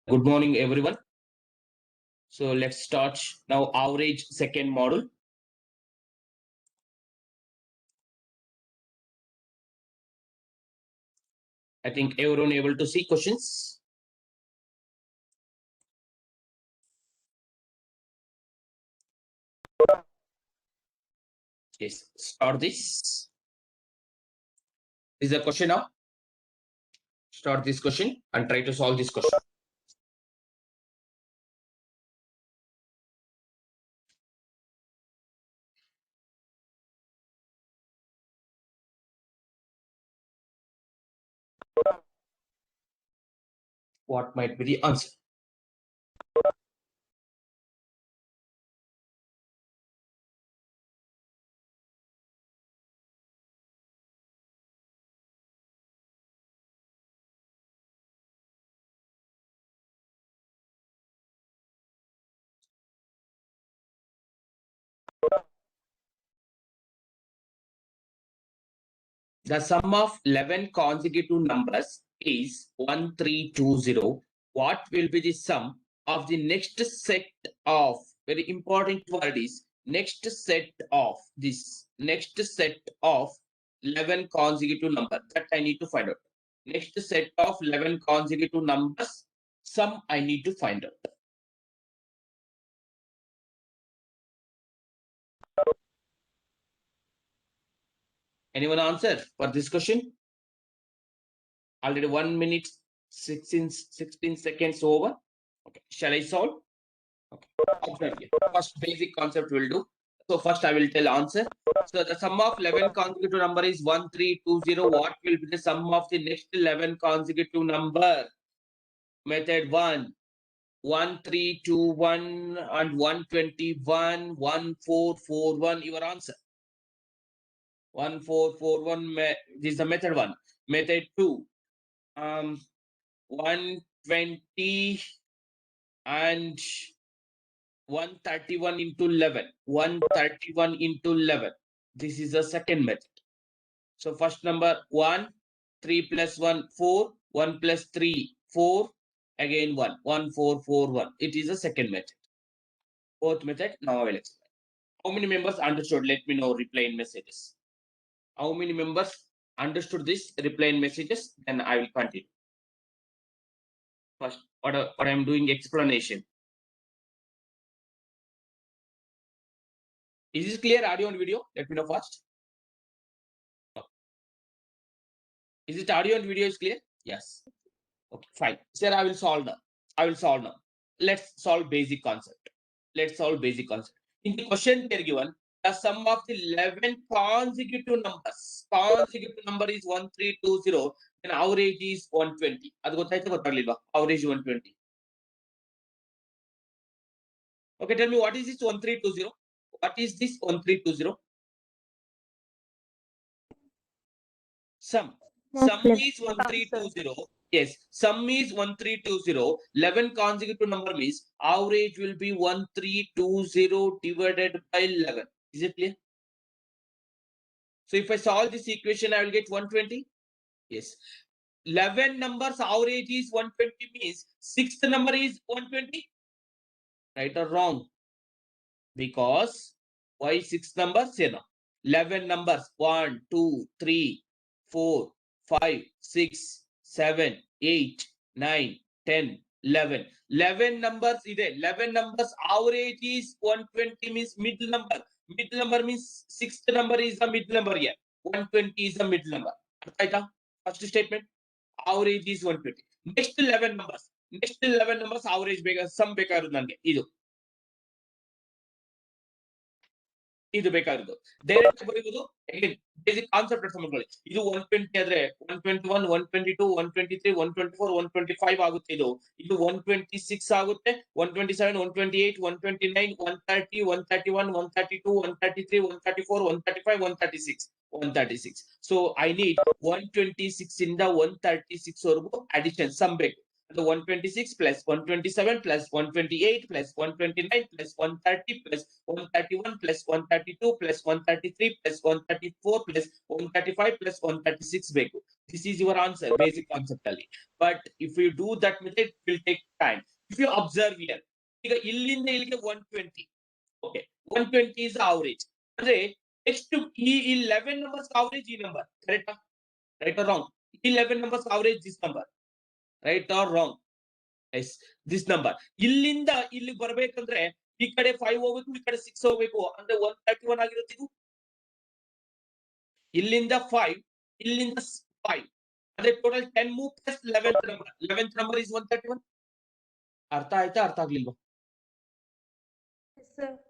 Good morning, everyone. So let's start now average second model. I think everyone able to see questions. Yes, start this. This is a question now. Start this question and try to solve this question. What might be the answer? The sum of 11 consecutive numbers is 1320. What will be the sum of the next set of, very important word is next set of, this next set of 11 consecutive numbers that I need to find out. Next set of 11 consecutive numbers, sum I need to find out. Anyone answer for this question? Already 1 minute 16 seconds over. Okay, shall I solve? Okay. First basic concept will do. So first I will tell answer. So the sum of 11 consecutive number is 1320. What will be the sum of the next 11 consecutive number? Method 1. 1321 and 121, 1441. Your answer. 1441. This is the method 1. Method 2. 120 and 131 into 11. 131 into 11. This is the second method. So first number 1, 3 plus 1, 4, 1 plus 3, 4, again 1, 1, 4, 4, 1. It is the second method. Fourth method, now I will explain. How many members understood? Let me know, reply in messages. How many members understood this? Reply in messages, then I will continue. First, what I am doing explanation. Is this clear, audio and video? Let me know first. Is it audio and video is clear? Yes. Okay, fine. Sir, I will solve now. I will solve now. Let's solve basic concept. Let's solve basic concept. In the question they are given, the sum of the 11 consecutive numbers. Consecutive number is 1320. Then average is 120. ಅದು ಗೊತ್ತಾಯ್ತಾ ಗೊತ್ತಾಗ್ಲಿಲ್ವಾ? Average 120. Okay, tell me what is this 1320? What is this 1320? Sum. Sum is 1320. Yes, sum is 1320. 11 consecutive number means average will be 1320 divided by 11. Is it clear? So if I solve this equation, I will get 120. Yes. 11 numbers average is 120 means sixth number is 120. Right or wrong? Because why sixth number? Say no. 11 numbers 1, 2, 3, 4, 5, 6, 7, 8, 9, 10, 11. 11 numbers is 11 numbers average is 120 means middle number. Middle number means sixth number is the middle number here. 120 is the middle number. Right? First statement. Average is 120. Next 11 numbers. Next 11 numbers average sum ಬೇಕಾಗಿರೋದು ನನಗೆ ಇದು ಇದು ಬೇಕಾಗಿರೋದು direct ಬರೆಯುವುದು again basic concept ಅರ್ಥ ಮಾಡ್ಕೊಳ್ಳಿ. ಇದು 120 ಆದ್ರೆ 121 122 123 124 125 ಆಗುತ್ತೆ. ಇದು 126 ಆಗುತ್ತೆ, 127 128 129 130 131 132 133 134 135 136 136. ಸೊ ಐ ನೀಡ್ 126 ಇಂದ 136 ವರೆಗೂ ಅಡಿಷನ್ ಸಮ್ ಬೇಕು. the 126 plus 127 plus 128 plus 129 plus 130 plus 131 plus 132 plus 133 plus 134 plus 135 plus 136 ಬೇಕು. This is your answer, basic conceptually. But if you do that method, it will take time. If you observe here, ಈಗ ಇಲ್ಲಿಂದ ಇಲ್ಲಿಗೆ 120. Okay, 120 is the average. ಅಂದ್ರೆ next ಈ 11 numbers average ಈ number, correct? Right or wrong? 11 numbers average this number, right or wrong? Yes, this number. ಇಲ್ಲಿಂದ ಇಲ್ಲಿ ಬರ್ಬೇಕಂದ್ರೆ ಈ ಕಡೆ 5 ಹೋಗ್ಬೇಕು, ಈ ಕಡೆ 6 ಹೋಗ್ಬೇಕು, ಅಂದ್ರೆ 131 ಆಗಿರುತ್ತೆ ಇದು. ಇಲ್ಲಿಂದ 5, ಇಲ್ಲಿಂದ 5, ಅಂದ್ರೆ total 10 move plus 11th number. 11th number is 131. ಅರ್ಥ ಆಯ್ತಾ, ಅರ್ಥ ಆಗ್ಲಿಲ್ವಾ?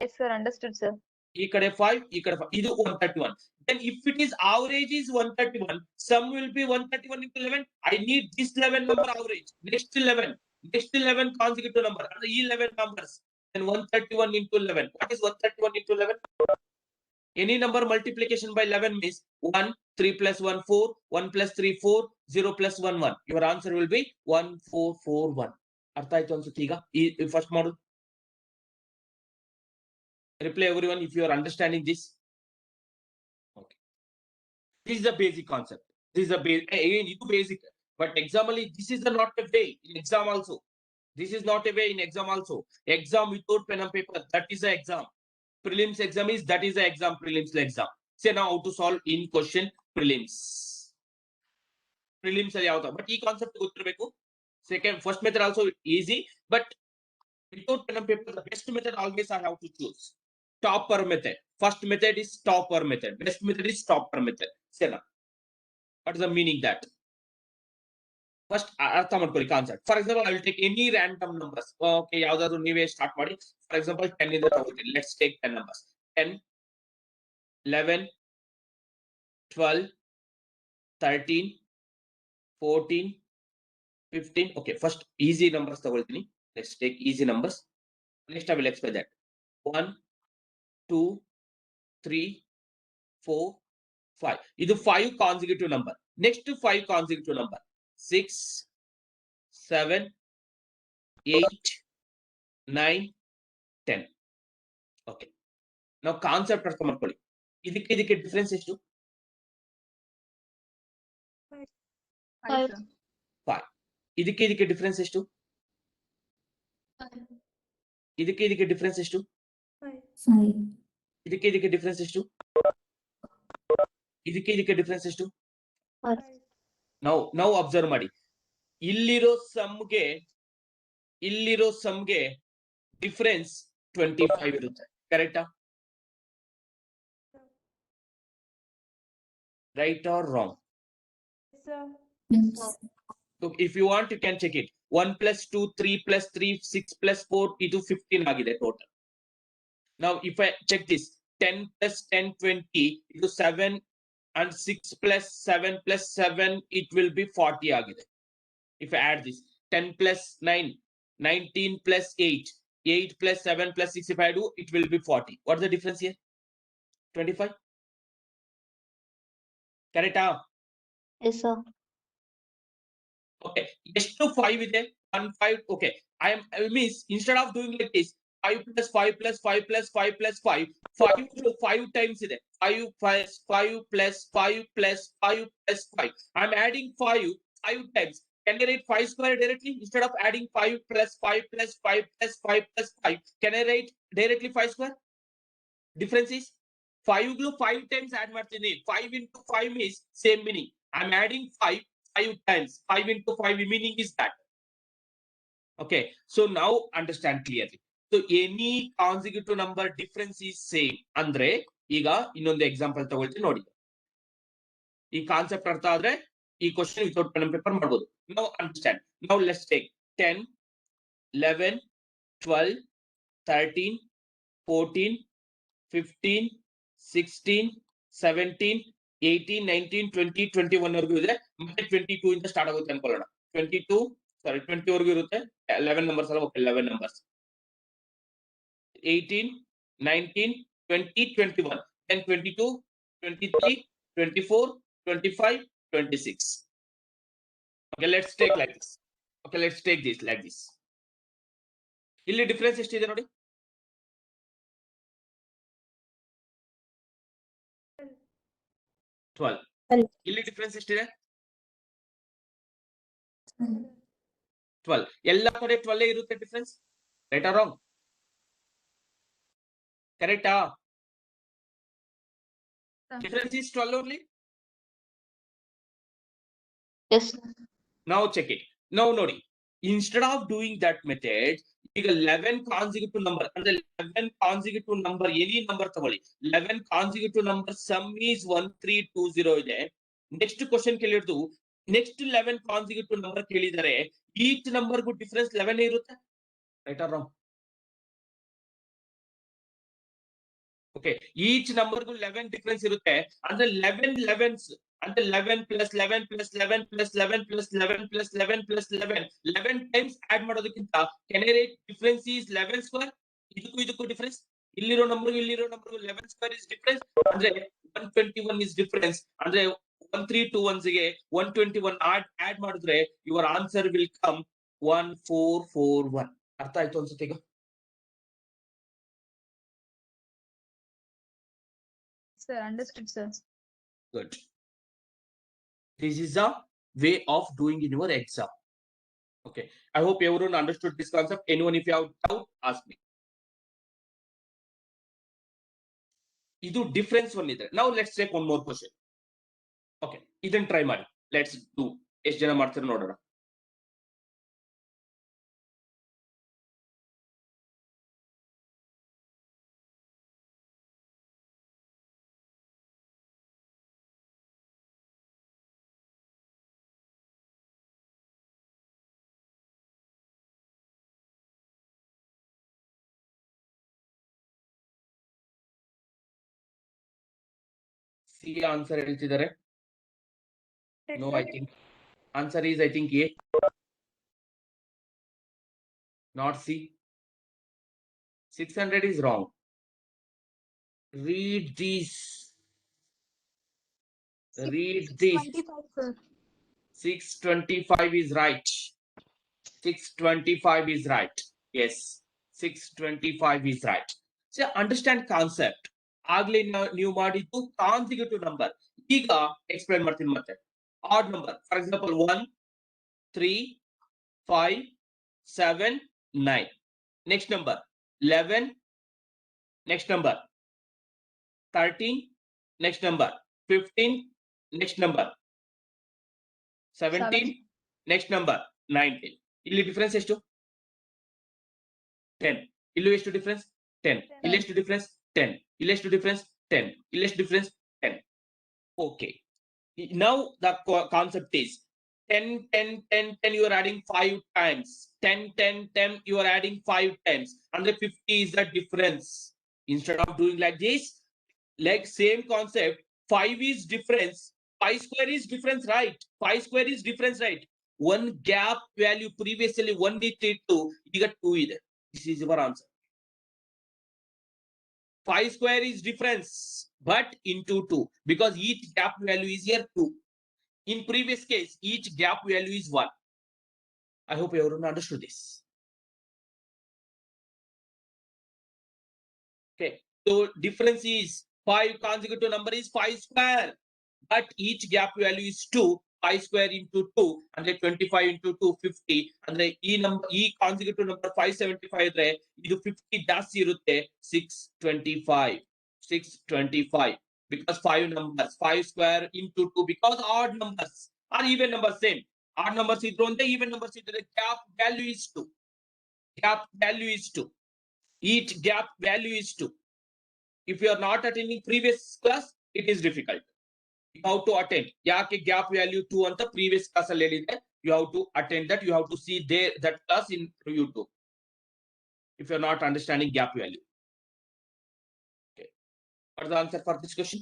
Yes sir, understood sir. ಈ ಕಡೆ 5, ಈ ಕಡೆ 5, ಇದು 131. Then if it is average is 131, sum will be 131 into 11. I need this 11 number average. Next 11 consecutive number. And 11 numbers. Then 131 into 11. What is 131 into 11? Any number multiplication by 11 means 1, 3 plus 1, 4, 1 plus 3, 4, 0 plus 1, 1. Your answer will be 1441. ಅರ್ಥ ಆಯ್ತು ಅನ್ಸುತ್ತೆ ಈಗ ಈ first model. Reply everyone if you are understanding this. Okay. This is the basic concept. This is the again you basic, but example this is the not a way in exam also. This is not a way in exam also. Exam without pen and paper, that is the exam. Prelims exam is that is the exam. Prelims exam. Say now how to solve in question prelims. Prelims ಅಲ್ಲಿ ಯಾವುದು, but ಈ concept ಗೊತ್ತಿರಬೇಕು. Second, first method also easy, but without pen and paper, the best method always I have to choose. Topper method. First method is topper method. Best method is topper method. Say now. What is the meaning that? First, ಅರ್ಥ ಮಾಡ್ಕೊಳ್ಳಿ concept. For example I will take any random numbers. Okay, ಯಾವ್ದಾದ್ರು ನೀವೇ start ಮಾಡಿ. For example 10 ಇಂದ ತಗೊಳ್ತೀನಿ. Let's take 10 numbers. 10, 11, 12, 13, 14, 15. Okay, first easy numbers ತಗೊಳ್ತೀನಿ. Let's take easy numbers. Next I will explain that. 1, 2, 3, 4, 5. ಇದು 5 consecutive number. Next 5 consecutive number. 6, 7, 8, 9, 10. Okay. Now concept ಅರ್ಥ ಮಾಡ್ಕೊಳ್ಳಿ. ಇದಕ್ಕೆ ಡಿಫರೆನ್ಸ್ ಎಷ್ಟು? 5. ಇದಕ್ಕೆ ಡಿಫರೆನ್ಸ್ ಎಷ್ಟು? ಇದಕ್ಕೆ ಡಿಫರೆನ್ಸ್ ಎಷ್ಟು? 5. ಇದಕ್ಕೆ ಡಿಫರೆನ್ಸ್ ಎಷ್ಟು? ಇದಕ್ಕೆ ಡಿಫರೆನ್ಸ್ ಎಷ್ಟು? ನಾವು ಅಬ್ಸರ್ವ್ ಮಾಡಿ. ಇಲ್ಲಿರೋ ಸಮ್ಗೆ ಡಿಫರೆನ್ಸ್ 25 ಇರುತ್ತೆ, ಕರೆಕ್ಟಾ? Right or wrong? So if you want you can check it. 1 plus 2, 3 plus 3, 6 plus 4, ಇದು 15 ಆಗಿದೆ total. Now if I check this, 10 plus 10, 20, ಇದು 7 and 6 plus 7 plus 7, it will be 40 ಆಗಿದೆ. If I add this, 10 plus 9, 19 plus 8, 8 plus 7 plus 6, if I do, it will be 40. What is the difference here? 25. Correct? Yes, sir. Okay, ಎಷ್ಟು 5 ಇದೆ? 1, 5. Okay, I means instead of doing like this, 5 plus 5 plus 5 plus 5 plus 5, 5 times ಇದೆ. 5 plus 5 plus 5 plus 5 plus 5. I'm adding 5 times. Can I write 5 square directly instead of adding 5 plus 5 plus 5 plus 5 plus 5? Can I write directly 5 square? Difference is 5 times add ಮಾಡ್ತೀನಿ. 5 into 5 is same meaning. I'm adding 5 times. 5 into 5 meaning is that. Okay, so now understand clearly. So any consecutive number difference is same ಅಂದ್ರೆ ಈಗ ಇನ್ನೊಂದು example ತಗೊಳ್ತೀನಿ ನೋಡಿ. ಈ concept ಅರ್ಥ ಆದ್ರೆ ಈ question without pen and paper ಮಾಡಬಹುದು. Now understand. Now let's take 10, 11, 12, 13, 14, 15, 16, 17, 18, 19, 20, 21 ವರೆಗೂ ಇದೆ. ಮತ್ತೆ 22 ಇಂದ ಸ್ಟಾರ್ಟ್ ಆಗುತ್ತೆ ಅನ್ಕೊಳ್ಳೋಣ. 20 ವರೆಗೂ ಇರುತ್ತೆ. 11 ನಂಬರ್ಸ್ ಅಲ್ಲ, 11 numbers. 18, 19, 20, 21, then 22, 23, 24, 25, 26. Okay, let's take like this. Okay, let's take this like this. ಇಲ್ಲಿ ಡಿಫರೆನ್ಸ್ ಎಷ್ಟಿದೆ ನೋಡಿ. 12. ಇಲ್ಲಿ ಡಿಫರೆನ್ಸ್ ಎಷ್ಟಿದೆ? 12. ಎಲ್ಲ ಕಡೆ 12 ಇರುತ್ತೆ ಡಿಫರೆನ್ಸ್. Right or wrong? ಕರೆಕ್ಟಾ? Difference is 12 only. Yes. Now check it. Now nodi. Instead of doing that method, ಈಗ 11 consecutive number ಅಂದ್ರೆ 11 consecutive number any number ತಗೊಳ್ಳಿ. 11 consecutive number sum is 1320 ಇದೆ. ನೆಕ್ಸ್ಟ್ ಕ್ವಶನ್ ಕೇಳಿರೋದು ನೆಕ್ಸ್ಟ್ 11 consecutive number ಕೇಳಿದರೆ each number ಗೂ difference 11 ಇರುತ್ತೆ. Right or wrong? Okay, each number ಗೂ 11 difference ಇರುತ್ತೆ. ಅಂದ್ರೆ 11 11s అంటే 11 plus 11 plus 11 plus 11 plus 11 plus 11 plus 11 11 times add ಮಾಡೋದಕ್ಕಿಂತ can I write difference is 11 square? ಇದಕ್ಕೂ ಡಿಫರೆನ್ಸ್, ಇಲ್ಲಿರೋ ನಂಬರ್ 11 ಸ್ಕ್ವೇರ್ ಇಸ್ ಡಿಫರೆನ್ಸ್. ಅಂದ್ರೆ 121 ಇಸ್ ಡಿಫರೆನ್ಸ್. ಅಂದ್ರೆ 1321 ಗೆ 121 ಆಡ್ ಮಾಡಿದ್ರೆ ಯುವರ್ ಆನ್ಸರ್ ವಿಲ್ ಕಮ್ 1441. ಅರ್ಥ ಆಯ್ತು ಅನ್ಸುತ್ತೆ ಈಗ? Sir, understood, sir. Good. This is the way of doing in your exam. Okay, I hope everyone understood this concept. Anyone, if you have doubt, ask me. Idu difference one ಇದೆ. Now let's take one more question. Okay, ಇದನ್ನ try ಮಾಡಿ. Let's do. ಎಷ್ಟು ಜನ ಮಾಡ್ತಾರೆ ನೋಡೋಣ. C answer ಹೇಳ್ತಿದ್ದಾರೆ. No, I think answer is I think A. Not C. 600 is wrong. Read this. Read this. 625 is right. 625 is right. Yes, 625 is right. So understand concept. ಆಗ್ಲೇ ನೀವು ಮಾಡಿದ್ದು consecutive number. ಈಗ explain ಮಾಡ್ತೀನಿ ಮತ್ತೆ. Odd number, for example 1 3 5 7 9. Next number 11. Next number 13. Next number 15. Next number 17. Next number 19. ಇಲ್ಲಿ difference ಎಷ್ಟು? 10. ಇಲ್ಲೂ ಎಷ್ಟು ಡಿಫರೆನ್ಸ್? 10. ಇಲ್ಲಿ ಎಷ್ಟು ಡಿಫರೆನ್ಸ್? 10. ಇಲ್ಲಿ ಎಷ್ಟು ಡಿಫರೆನ್ಸ್? 10. ಇಲ್ಲಿ ಎಷ್ಟು difference? 10. Okay. Now the concept is 10 10 10 10 you are adding 5 times. 10 10 10 you are adding 5 times. And the 50 is the difference. Instead of doing like this, like same concept, 5 is difference. 5 square is difference, right? 5 square is difference, right? One gap value previously 1 is 2, you got 2 either. This is your answer. 5 square is difference, but into 2, because each gap value is here 2. In previous case, each gap value is 1. I hope everyone understood this. Okay, so difference is 5 consecutive number is 5 square, but each gap value is 2. 5 square into 2 ಅಂದ್ರೆ 25 into 2 50. ಅಂದ್ರೆ ಈ consecutive number 575 ಇದ್ರೆ ಇದು 50 ಜಾಸ್ತಿ ಇರುತ್ತೆ. 625. 625 because 5 numbers, 5 square into 2, because odd numbers or even numbers same. Odd numbers idru ante even numbers idre gap value is 2. Gap value is 2. Each gap value is 2. If you are not attending previous class, it is difficult. You have to attend. ಯಾಕೆ gap value 2 ಅಂತ previous class ಅಲ್ಲಿ ಹೇಳಿದೆ. You have to attend that. You have to see that class in YouTube. If you are not understanding gap value. Okay. What is the answer for this question?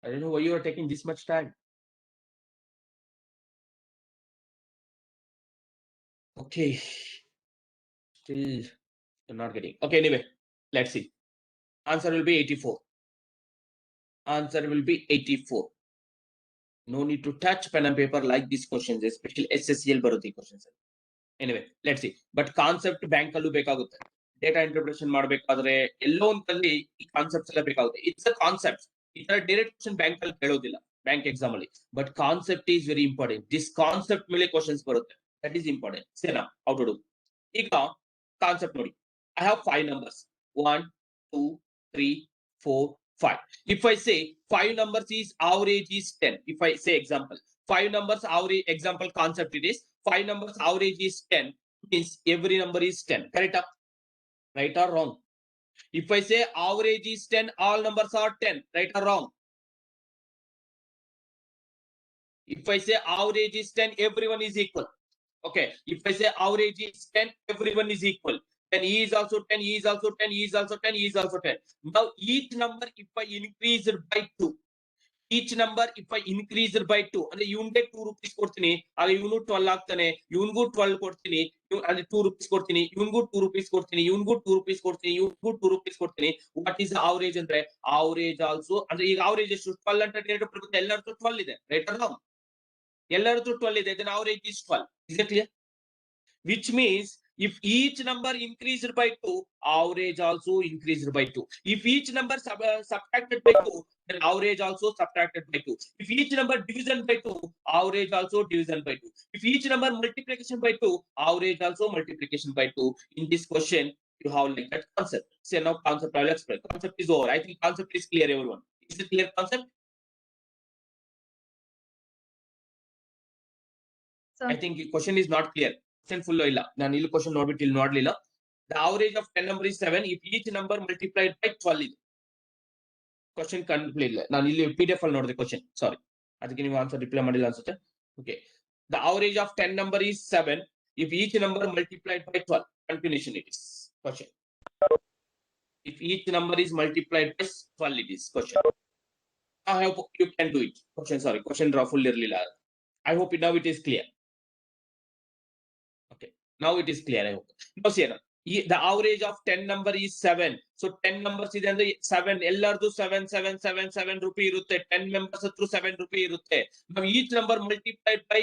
I don't know why you are taking this much time. Okay. Still you're not getting. Okay, anyway, let's see. Answer will be 84. Answer will be 84. No need to touch pen and paper like these questions, especially SSCL Baruti questions. Anyway, let's see. But concept bank allu ಬೇಕಾಗುತ್ತೆ. Data interpretation ಮಾಡಬೇಕಾದ್ರೆ ಎಲ್ಲೋ ಒಂದಲ್ಲಿ ಈ concepts ಎಲ್ಲ ಬೇಕಾಗುತ್ತೆ. It's a concept. ಈ ತರ direct question bank ಅಲ್ಲಿ ಕೇಳೋದಿಲ್ಲ bank exam ಅಲ್ಲಿ. But concept is very important. This concept ಮೇಲೆ ಕ್ವಶನ್ಸ್ ಬರುತ್ತೆ. That is important. ಸೇನಾ ಹೌ ಟು ಡು. ಈಗ ಕಾನ್ಸೆಪ್ಟ್ ನೋಡಿ. I have 5 numbers. 1, 2, 3, 4, 5. If I say 5 numbers is average is 10. If I say example, 5 numbers average example concept it is 5 numbers average is 10 means every number is 10. Correct? Right or wrong? If I say average is 10, all numbers are 10. Right or wrong? If I say average is 10, everyone is equal. Okay. If I say average is 10, everyone is equal. Then E is also 10, E is also 10, E is also 10, E is also 10. Now each number if I increase it by 2, each number if I increase it by 2, ಅಂದ್ರೆ ಇವನ್ಗೆ 2 rupees ಕೊಡ್ತೀನಿ, ಆಗ ಇವನು 12 ಆಗ್ತಾನೆ, ಇವನ್ಗೂ 12 ಕೊಡ್ತೀನಿ, ಅಂದ್ರೆ 2 rupees ಕೊಡ್ತೀನಿ, ಇವನ್ಗೂ 2 rupees ಕೊಡ್ತೀನಿ, ಇವನ್ಗೂ 2 rupees ಕೊಡ್ತೀನಿ, ಇವನ್ಗೂ 2 rupees ಕೊಡ್ತೀನಿ. ವಾಟ್ ಈಸ್ ಆವರೇಜ್ ಅಂದ್ರೆ ಆವರೇಜ್ ಆಲ್ಸೋ ಅಂದ್ರೆ ಈಗ ಆವರೇಜ್ ಎಷ್ಟು 12 ಅಂತ ಡೈರೆಕ್ಟ್ ಬರುತ್ತೆ. ಎಲ್ಲರದ್ದು 12 ಇದೆ. Right or wrong? ಎಲ್ಲರದ್ದು 12 ಇದೆ. then average is 12. Is it clear? Which means if each number increased by 2, average also increased by 2. If each number subtracted by 2, then average also subtracted by 2. If each number division by 2, average also division by 2. If each number multiplication by 2, average also multiplication by 2. In this question, you have like that concept. Say now concept I will explain. Concept is over. I think concept is clear, everyone. Is it clear concept? Sir. I think the question is not clear. Full ಇಲ್ಲ ನಾನು ಇಲ್ಲಿ question ನೋಡ್ಬಿಟ್ಟು ಇಲ್ಲಿ ನೋಡ್ಲಿಲ್ಲ. The average of 10 number is 7 if each number multiplied by 12 ಇದೆ. Question complete ಇಲ್ಲ. ನಾನು ಇಲ್ಲಿ PDF ಅಲ್ಲಿ ನೋಡಿದೆ ಕ್ವಶನ್. ಸಾರಿ, ಅದಕ್ಕೆ ನೀವು ಆನ್ಸರ್ ರಿಪ್ಲೈ ಮಾಡಿಲ್ಲ ಅನ್ಸುತ್ತೆ. Okay. The average of 10 number is 7 if each number multiplied by 12. Continuation it is question. If each number is multiplied by 12 it is question. I hope you can do it. Question sorry, question draw full ಇರಲಿಲ್ಲ. I hope now it is clear. Now it is clear. I hope. Now see, the average of 10 number is 7. So 10 numbers is ಅಂದ್ರೆ 7. ಎಲ್ಲರದು 7 7 7 7 ರೂಪಾಯಿ ಇರುತ್ತೆ. 10 members ಹತ್ರ 7 ರೂಪಾಯಿ ಇರುತ್ತೆ. Now each number multiplied by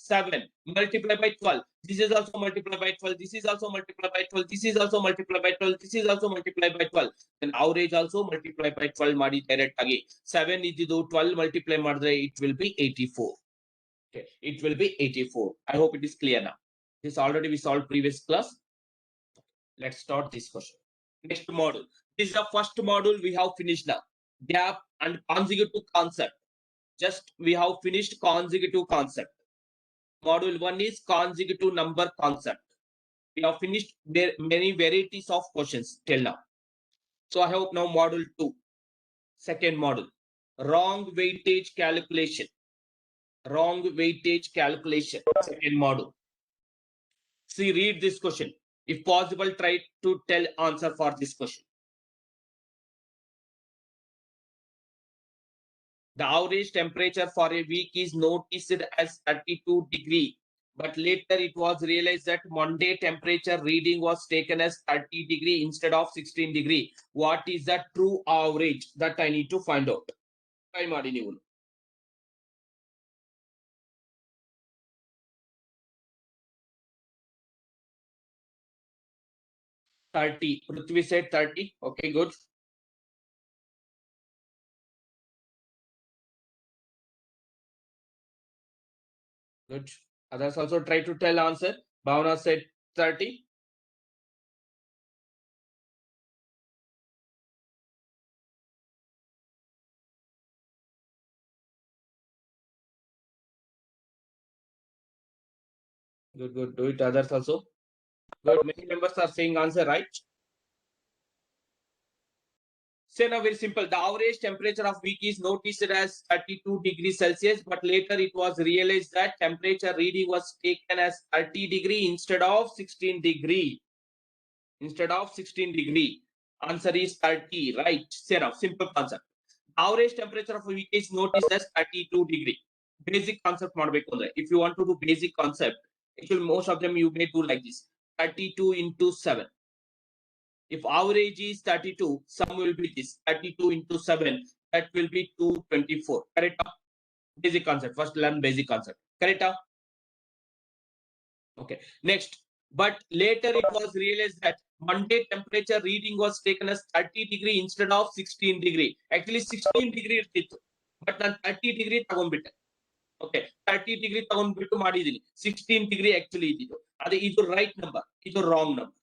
7 multiplied by 12. This is also multiplied by 12. This is also multiplied by 12. This is also multiplied by 12. This is also multiplied by 12. Then average also multiplied by 12 ಮಾಡಿ direct ಆಗಿ 7 ಇದ್ದಿದ್ದು 12 multiply ಮಾಡಿದ್ರೆ it will be 84. Okay, it will be 84. I hope it is clear now. This already we solved previous class. Let's start this question. Next module. This is the first module we have finished now. Gap and consecutive concept. Just we have finished consecutive concept. Module 1 is consecutive number concept. We have finished many varieties of questions till now. So I hope now module 2. Second module. Wrong weightage calculation. Wrong weightage calculation. Second module. See, read this question. If possible, try to tell answer for this question. The average temperature for a week is noticed as 32 degree, but later it was realized that Monday temperature reading was taken as 30 degree instead of 16 degree. What is the true average? That I need to find out. Try ಮಾಡಿ ನೀವು. Prithvi said 30. Okay, good. Good. Others also try to tell answer. Bhavana said 30. Good, good. Do it. Others also. Good. Many members are saying answer right. Say now very simple. The average temperature of week is noticed as 32 degrees Celsius, but later it was realized that temperature reading was taken as 30 degree instead of 16 degree. Instead of 16 degree. Answer is 30, right? Say now, simple concept. Average temperature of a week is noticed as 32 degree. Basic concept ಮಾಡಬೇಕು ಅಂದ್ರೆ if you want to do basic concept, actually most of them you may do like this. 32 into 7. If average is 32, sum will be this 32 into 7. That will be 224. Correct? Basic concept. First learn basic concept. Correct? Okay. Next. But later it was realized that Monday temperature reading was taken as 30 degree instead of 16 degree. Actually 16 degree irtiತ್ತು. But ನಾನು 30 degree ತಗೊಂಡ್ಬಿಟ್ಟೆ. Okay. 30 degree ತಗೊಂಡ್ಬಿಟ್ಟು ಮಾಡಿದೀನಿ. 16 degree actually ಇದ್ದಿದ್ದು. ಅದೇ ಇದು right number, ಇದು wrong number.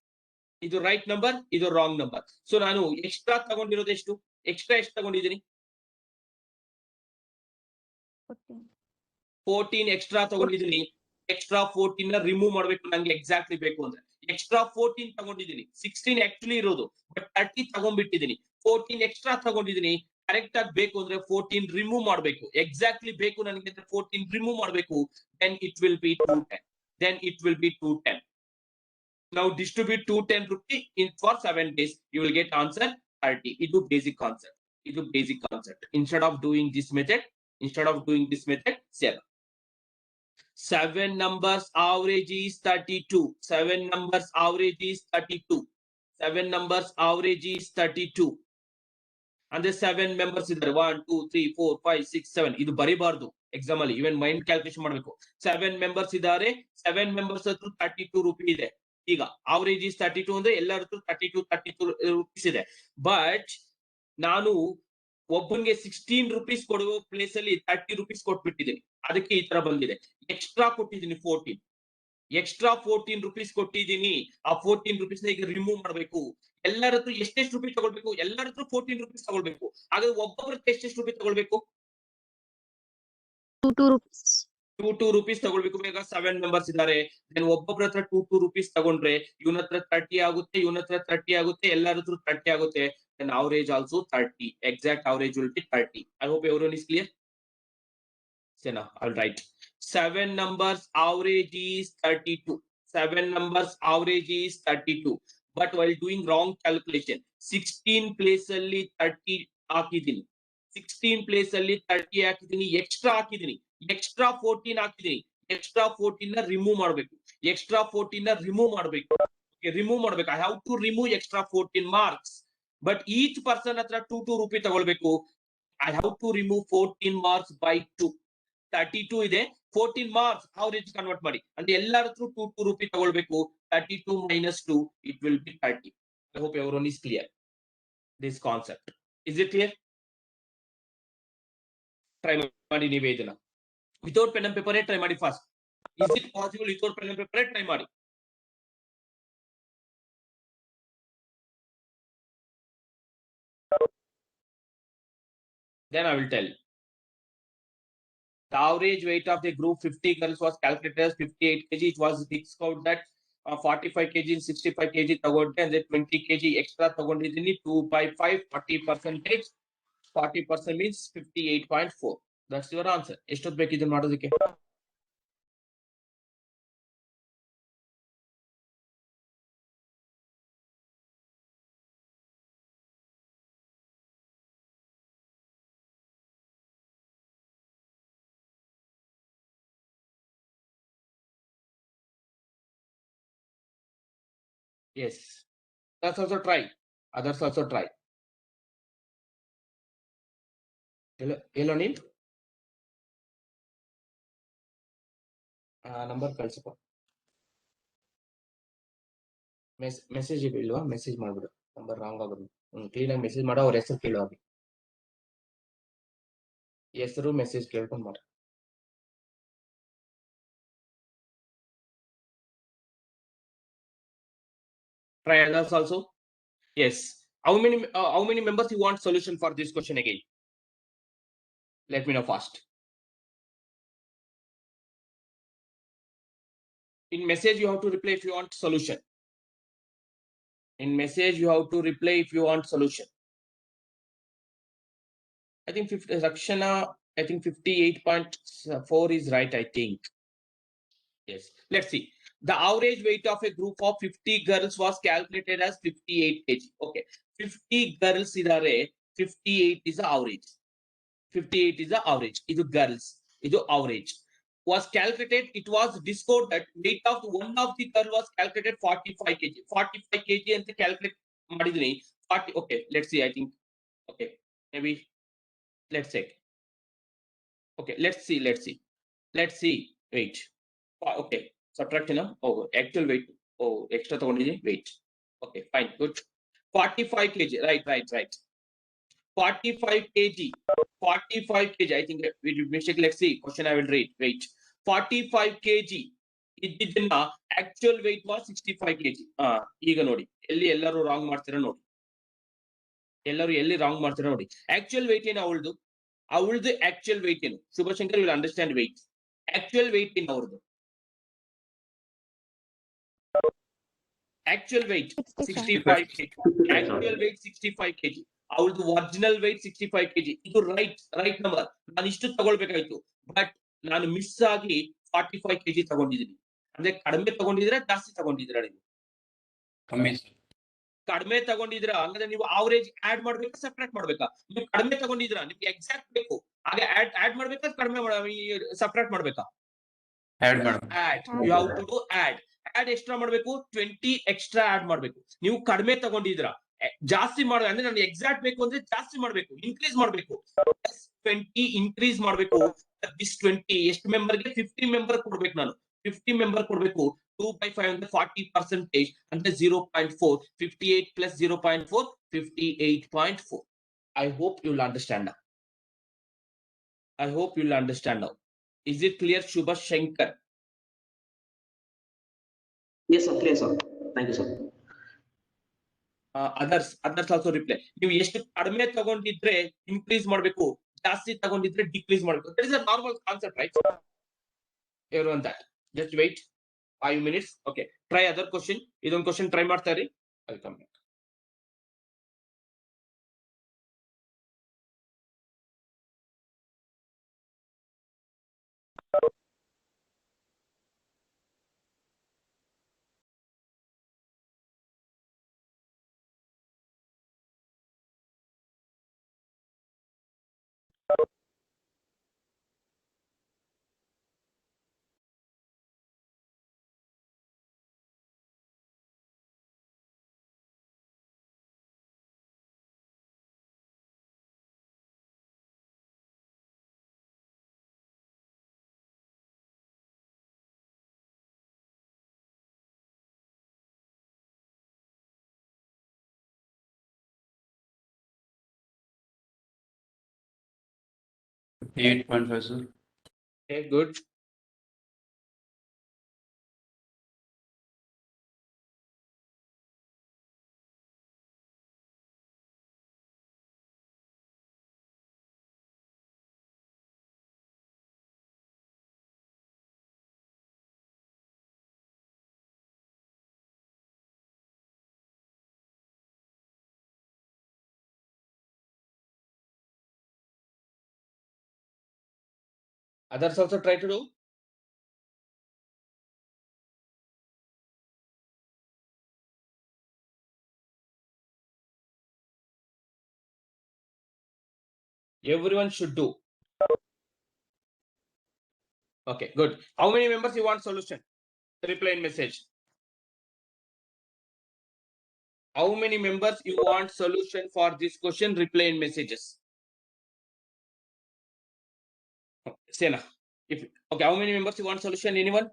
ಇದು right number, ಇದು wrong number. So ನಾನು ಎಕ್ಸ್ಟ್ರಾ ತಗೊಂಡಿರೋದು ಎಷ್ಟು? ಎಕ್ಸ್ಟ್ರಾ ಎಷ್ಟು ತಗೊಂಡಿದ್ದೀನಿ? 14 ಎಕ್ಸ್ಟ್ರಾ ತಗೊಂಡಿದ್ದೀನಿ. ಎಕ್ಸ್ಟ್ರಾ 14 ನ ರಿಮೂವ್ ಮಾಡಬೇಕು ನಂಗೆ ಎಕ್ಸಾಕ್ಟ್ಲಿ ಬೇಕು ಅಂದ್ರೆ. ಎಕ್ಸ್ಟ್ರಾ 14 ತಗೊಂಡಿದ್ದೀನಿ. 16 ಆಕ್ಚುಲಿ ಇರೋದು, ಬಟ್ 30 ತಗೊಂಡ್ಬಿಟ್ಟಿದ್ದೀನಿ. 14 ಎಕ್ಸ್ಟ್ರಾ ತಗೊಂಡಿದ್ದೀನಿ. ಕರೆಕ್ಟ್ ಆಗಿ ಬೇಕು ಅಂದ್ರೆ 14 ರಿಮೂವ್ ಮಾಡಬೇಕು. ಎಕ್ಸಾಕ್ಟ್ಲಿ ಬೇಕು ನನಗೆ ಅಂದ್ರೆ 14 ರಿಮೂವ್ ಮಾಡಬೇಕು. Then it will be 210. Then it will be 210. Now distribute 210 rupees in for 7 days. You will get answer 30. It is basic concept. It is basic concept. Instead of doing this method, 7 numbers average is 32. 7 numbers average is 32. 7 numbers average is 32. And the 7 members idare 1 2 3 4 5 6 7. ಇದು ಬರಿಬಾರ್ದು exam ಅಲ್ಲಿ, ಇವನ್ mind calculation ಮಾಡಬೇಕು. 7 members ಇದ್ದಾರೆ. 7 members ಹತ್ರ 32 ರೂಪಾಯಿ ಇದೆ. ಈಗ average is 32 ಅಂದ್ರೆ ಎಲ್ಲರ ಹತ್ರ 32 ರೂಪೀಸ್ ಇದೆ. ಬಟ್ ನಾನು ಒಬ್ಬನಿಗೆ 16 ರೂಪೀಸ್ ಕೊಡುವ ಪ್ಲೇಸ್ ಅಲ್ಲಿ 30 ರೂಪೀಸ್ ಕೊಟ್ಬಿಟ್ಟಿದ್ದೀನಿ. ಅದಕ್ಕೆ ಈ ತರ ಬಂದಿದೆ. ಎಕ್ಸ್ಟ್ರಾ ಕೊಟ್ಟಿದ್ದೀನಿ 14. ಎಕ್ಸ್ಟ್ರಾ 14 ರೂಪೀಸ್ ಕೊಟ್ಟಿದ್ದೀನಿ. ಆ 14 ರೂಪೀಸ್ ಈಗ ರಿಮೂವ್ ಮಾಡಬೇಕು. ಎಲ್ಲರ ಹತ್ರ ಎಷ್ಟೆಷ್ಟು ರೂಪಾಯಿ ತಗೊಳ್ಬೇಕು? ಎಲ್ಲರ ಹತ್ರ 14 ರೂಪೀಸ್ ತಗೊಳ್ಬೇಕು. ಹಾಗಾದ್ರೆ ಒಬ್ಬೊಬ್ಬರ ಎಷ್ಟೆಷ್ಟು ರೂಪಾಯಿ ತಗೊಳ್ಬೇಕು? 2 rupees. 2 ರೂಪೀಸ್ ತಗೊಳ್ಬೇಕು. ಬೇಗ 7 ಮೆಂಬರ್ಸ್ ಇದ್ದಾರೆ. ದೆನ್ ಒಬ್ಬೊಬ್ಬರ ಹತ್ರ 2 ರೂಪೀಸ್ ತಗೊಂಡ್ರೆ ಇವನ ಹತ್ರ 30 ಆಗುತ್ತೆ, ಇವನ ಹತ್ರ 30 ಆಗುತ್ತೆ, ಎಲ್ಲರ ಹತ್ರ 30 ಆಗುತ್ತೆ. Then average also 30. Exact average will be 30. I hope everyone is clear. So now I'll write 7 numbers average is 32. 7 numbers average is 32. But while doing wrong calculation, 16 place ಅಲ್ಲಿ 30 ಹಾಕಿದ್ದೀನಿ. 16 place ಅಲ್ಲಿ 30 ಹಾಕಿದ್ದೀನಿ. ಎಕ್ಸ್ಟ್ರಾ ಹಾಕಿದ್ದೀನಿ. ಎಕ್ಸ್ಟ್ರಾ 14 ಹಾಕಿದ್ದೀನಿ. Extra 14 ನ remove ಮಾಡಬೇಕು. Extra 14 ನ remove ಮಾಡಬೇಕು. ರಿಮೂವ್ ಮಾಡಬೇಕು. I have to remove extra 14 marks. But each person ಹತ್ರ 2 ರೂಪಾಯಿ ತಗೊಳ್ಬೇಕು. I have to remove 14 marks by 2. 32 ಇದೆ. 14 marks average ಕನ್ವರ್ಟ್ ಮಾಡಿ. ಅಂದ್ರೆ ಎಲ್ಲರ ಹತ್ರ 2 ರೂಪಾಯಿ ತಗೊಳ್ಬೇಕು. 32 minus 2, it will be 30. I hope everyone is clear this concept. Is it clear? Try ಮಾಡಿ ನೀವೇ ಇದನ್ನ. Without pen and paper try ಮಾಡಿ fast. Is it possible without pen and paper try ಮಾಡಿ? Then I will tell. The average weight of the group 50 girls was calculated as 58 kg. It was discovered that 45 kg and 65 kg ತಗೊಂಡೆ ಅಂದ್ರೆ 20 kg extra ತಗೊಂಡಿದ್ದೀನಿ. 2 by 5 40%. 40% means 58.4. That's your answer. ಎಷ್ಟೊತ್ತು ಬೇಕು ಇದನ್ನ ಮಾಡೋದಕ್ಕೆ? Yes. That's also try. Others also try. Hello Neil. Number ಕಳ್ಸಪ್ಪ. Message ಇಲ್ವಾ? Message ಮಾಡ್ಬಿಡು. ನಂಬರ್ ರಾಂಗ್ ಆಗೋದು. ಕ್ಲೀನ್ ಆಗಿ ಮೆಸೇಜ್ ಮಾಡೋ. ಅವ್ರ ಹೆಸರು ಕೇಳೋ. ಹೆಸರು ಮೆಸೇಜ್ ಕೇಳ್ಕೊಂಡು ಮಾಡಿ. Try others also. Yes. How many members you want solution for this question again? Let me know fast. In message you have to reply if you want solution. In message you have to reply if you want solution. I think Rakshana, I think 58.4 is right, I think. Yes. Let's see. The average weight of a group of 50 girls was calculated as 58 kg. Okay. 50 girls idare. 58 is the average. 58 is the average. Idu girls. Idu average. was calculated, it was discorded. Weight of one of the curve was calculated 45 kg. 45 kg and calculate madidini. 40. Okay, let's see. I think. Okay, maybe let's check. Okay, let's see. Let's see. Wait. Okay, subtract na. Oh, actual weight. Oh, extra weight. Okay, fine, good. 45 kg. Right. 45 kg. 45 kg. I think we did mistake. Let's see. Question I will read. Wait. 45 kg. ಇದನ್ನ actual weight was 65 kg. ಈಗ ನೋಡಿ ಎಲ್ಲರೂ wrong ಮಾಡ್ತೀರಾ ನೋಡಿ. ಎಲ್ಲರೂ ಎಲ್ಲಿ wrong ಮಾಡ್ತೀರಾ ನೋಡಿ. ಆಕ್ಚುಯಲ್ weight ಏನು ಅವಳದು ಆಕ್ಚುಯಲ್ weight ಏನು? ಶುಭಶಂಕರ್ will understand weight. Actual weight ಏನು ಅವರದು? Actual weight 65 kg. Actual weight 65 kg. ಅವಳದು ಒರಿಜಿನಲ್ weight 65 kg. ಇದು ರೈಟ್ ನಂಬರ್. ನಾನು ಇಷ್ಟು ತಗೊಳ್ಬೇಕಾಯ್ತು. ಬಟ್ ನಾನು ಮಿಸ್ ಆಗಿ 45 kg ತಗೊಂಡಿದ್ದೀನಿ. ಅಂದ್ರೆ ಕಡಿಮೆ ತಗೊಂಡಿದ್ರೆ ಜಾಸ್ತಿ ತಗೊಂಡಿದ್ದೀರಾ ನೀವು? ಕಡಿಮೆ ತಗೊಂಡಿದ್ರ ಅಂದ್ರೆ ನೀವು ಅವರೇಜ್ ಆಡ್ ಮಾಡ್ಬೇಕಾ ಸಬ್ಟ್ರಾಕ್ಟ್ ಮಾಡ್ಬೇಕಾ? ನೀವು ಕಡಿಮೆ ತಗೊಂಡಿದ್ರ ನಿಮ್ಗೆ ಎಕ್ಸಾಕ್ಟ್ ಬೇಕು ಹಾಗೆ ಆಡ್ ಮಾಡ್ಬೇಕಾ ಕಡಿಮೆ ಸಬ್ಟ್ರಾಕ್ಟ್ ಮಾಡ್ಬೇಕಾ? Add you have to do add extra ಮಾಡ್ಬೇಕು. 20 ಎಕ್ಸ್ಟ್ರಾ ಆಡ್ ಮಾಡ್ಬೇಕು. ನೀವು ಕಡಿಮೆ ತಗೊಂಡಿದ್ರ ಜಾಸ್ತಿ ಮಾಡ ಅಂದ್ರೆ ನಾನು ಎಕ್ಸಾಕ್ಟ್ ಬೇಕು ಅಂದ್ರೆ ಜಾಸ್ತಿ ಮಾಡ್ಬೇಕು, ಇನ್ಕ್ರೀಸ್ ಮಾಡ್ಬೇಕು. 20 ಇನ್ಕ್ರೀಸ್ ಮಾಡ್ಬೇಕು. ದಿಸ್ 20 ಎಷ್ಟು ಮೆಂಬರ್ಗೆ? 50 ಮೆಂಬರ್ ಕೊಡ್ಬೇಕು. ನಾನು 50 ಮೆಂಬರ್ ಕೊಡ್ಬೇಕು. 2/5 ಅಂದ್ರೆ 40% ಅಂದ್ರೆ 0.4. 58 plus 0.4 58.4. I hope you'll understand now. Is it clear, Shubha Shankar? Yes sir, clear sir. Thank you sir. Others also reply. ನೀವು ಎಷ್ಟು ಕಡಿಮೆ ತಗೊಂಡಿದ್ರೆ ಇನ್ಕ್ರೀಸ್ ಮಾಡಬೇಕು, ಜಾಸ್ತಿ ತಗೊಂಡಿದ್ರೆ ಡಿಕ್ರೀಸ್ ಮಾಡಬೇಕು. That is a normal concept, right? Everyone that. Just wait 5 minutes. Okay, try other question. ಇದೊಂದು question try ಮಾಡ್ತಾ ಇರಿ. I'll come back. $8.5, sir. Okay, good. Others also try to do. Everyone should do. Okay, good. How many members you want solution? Reply in message. How many members you want solution for this question? Reply in messages. Sena. Okay, how many members you want solution? Anyone?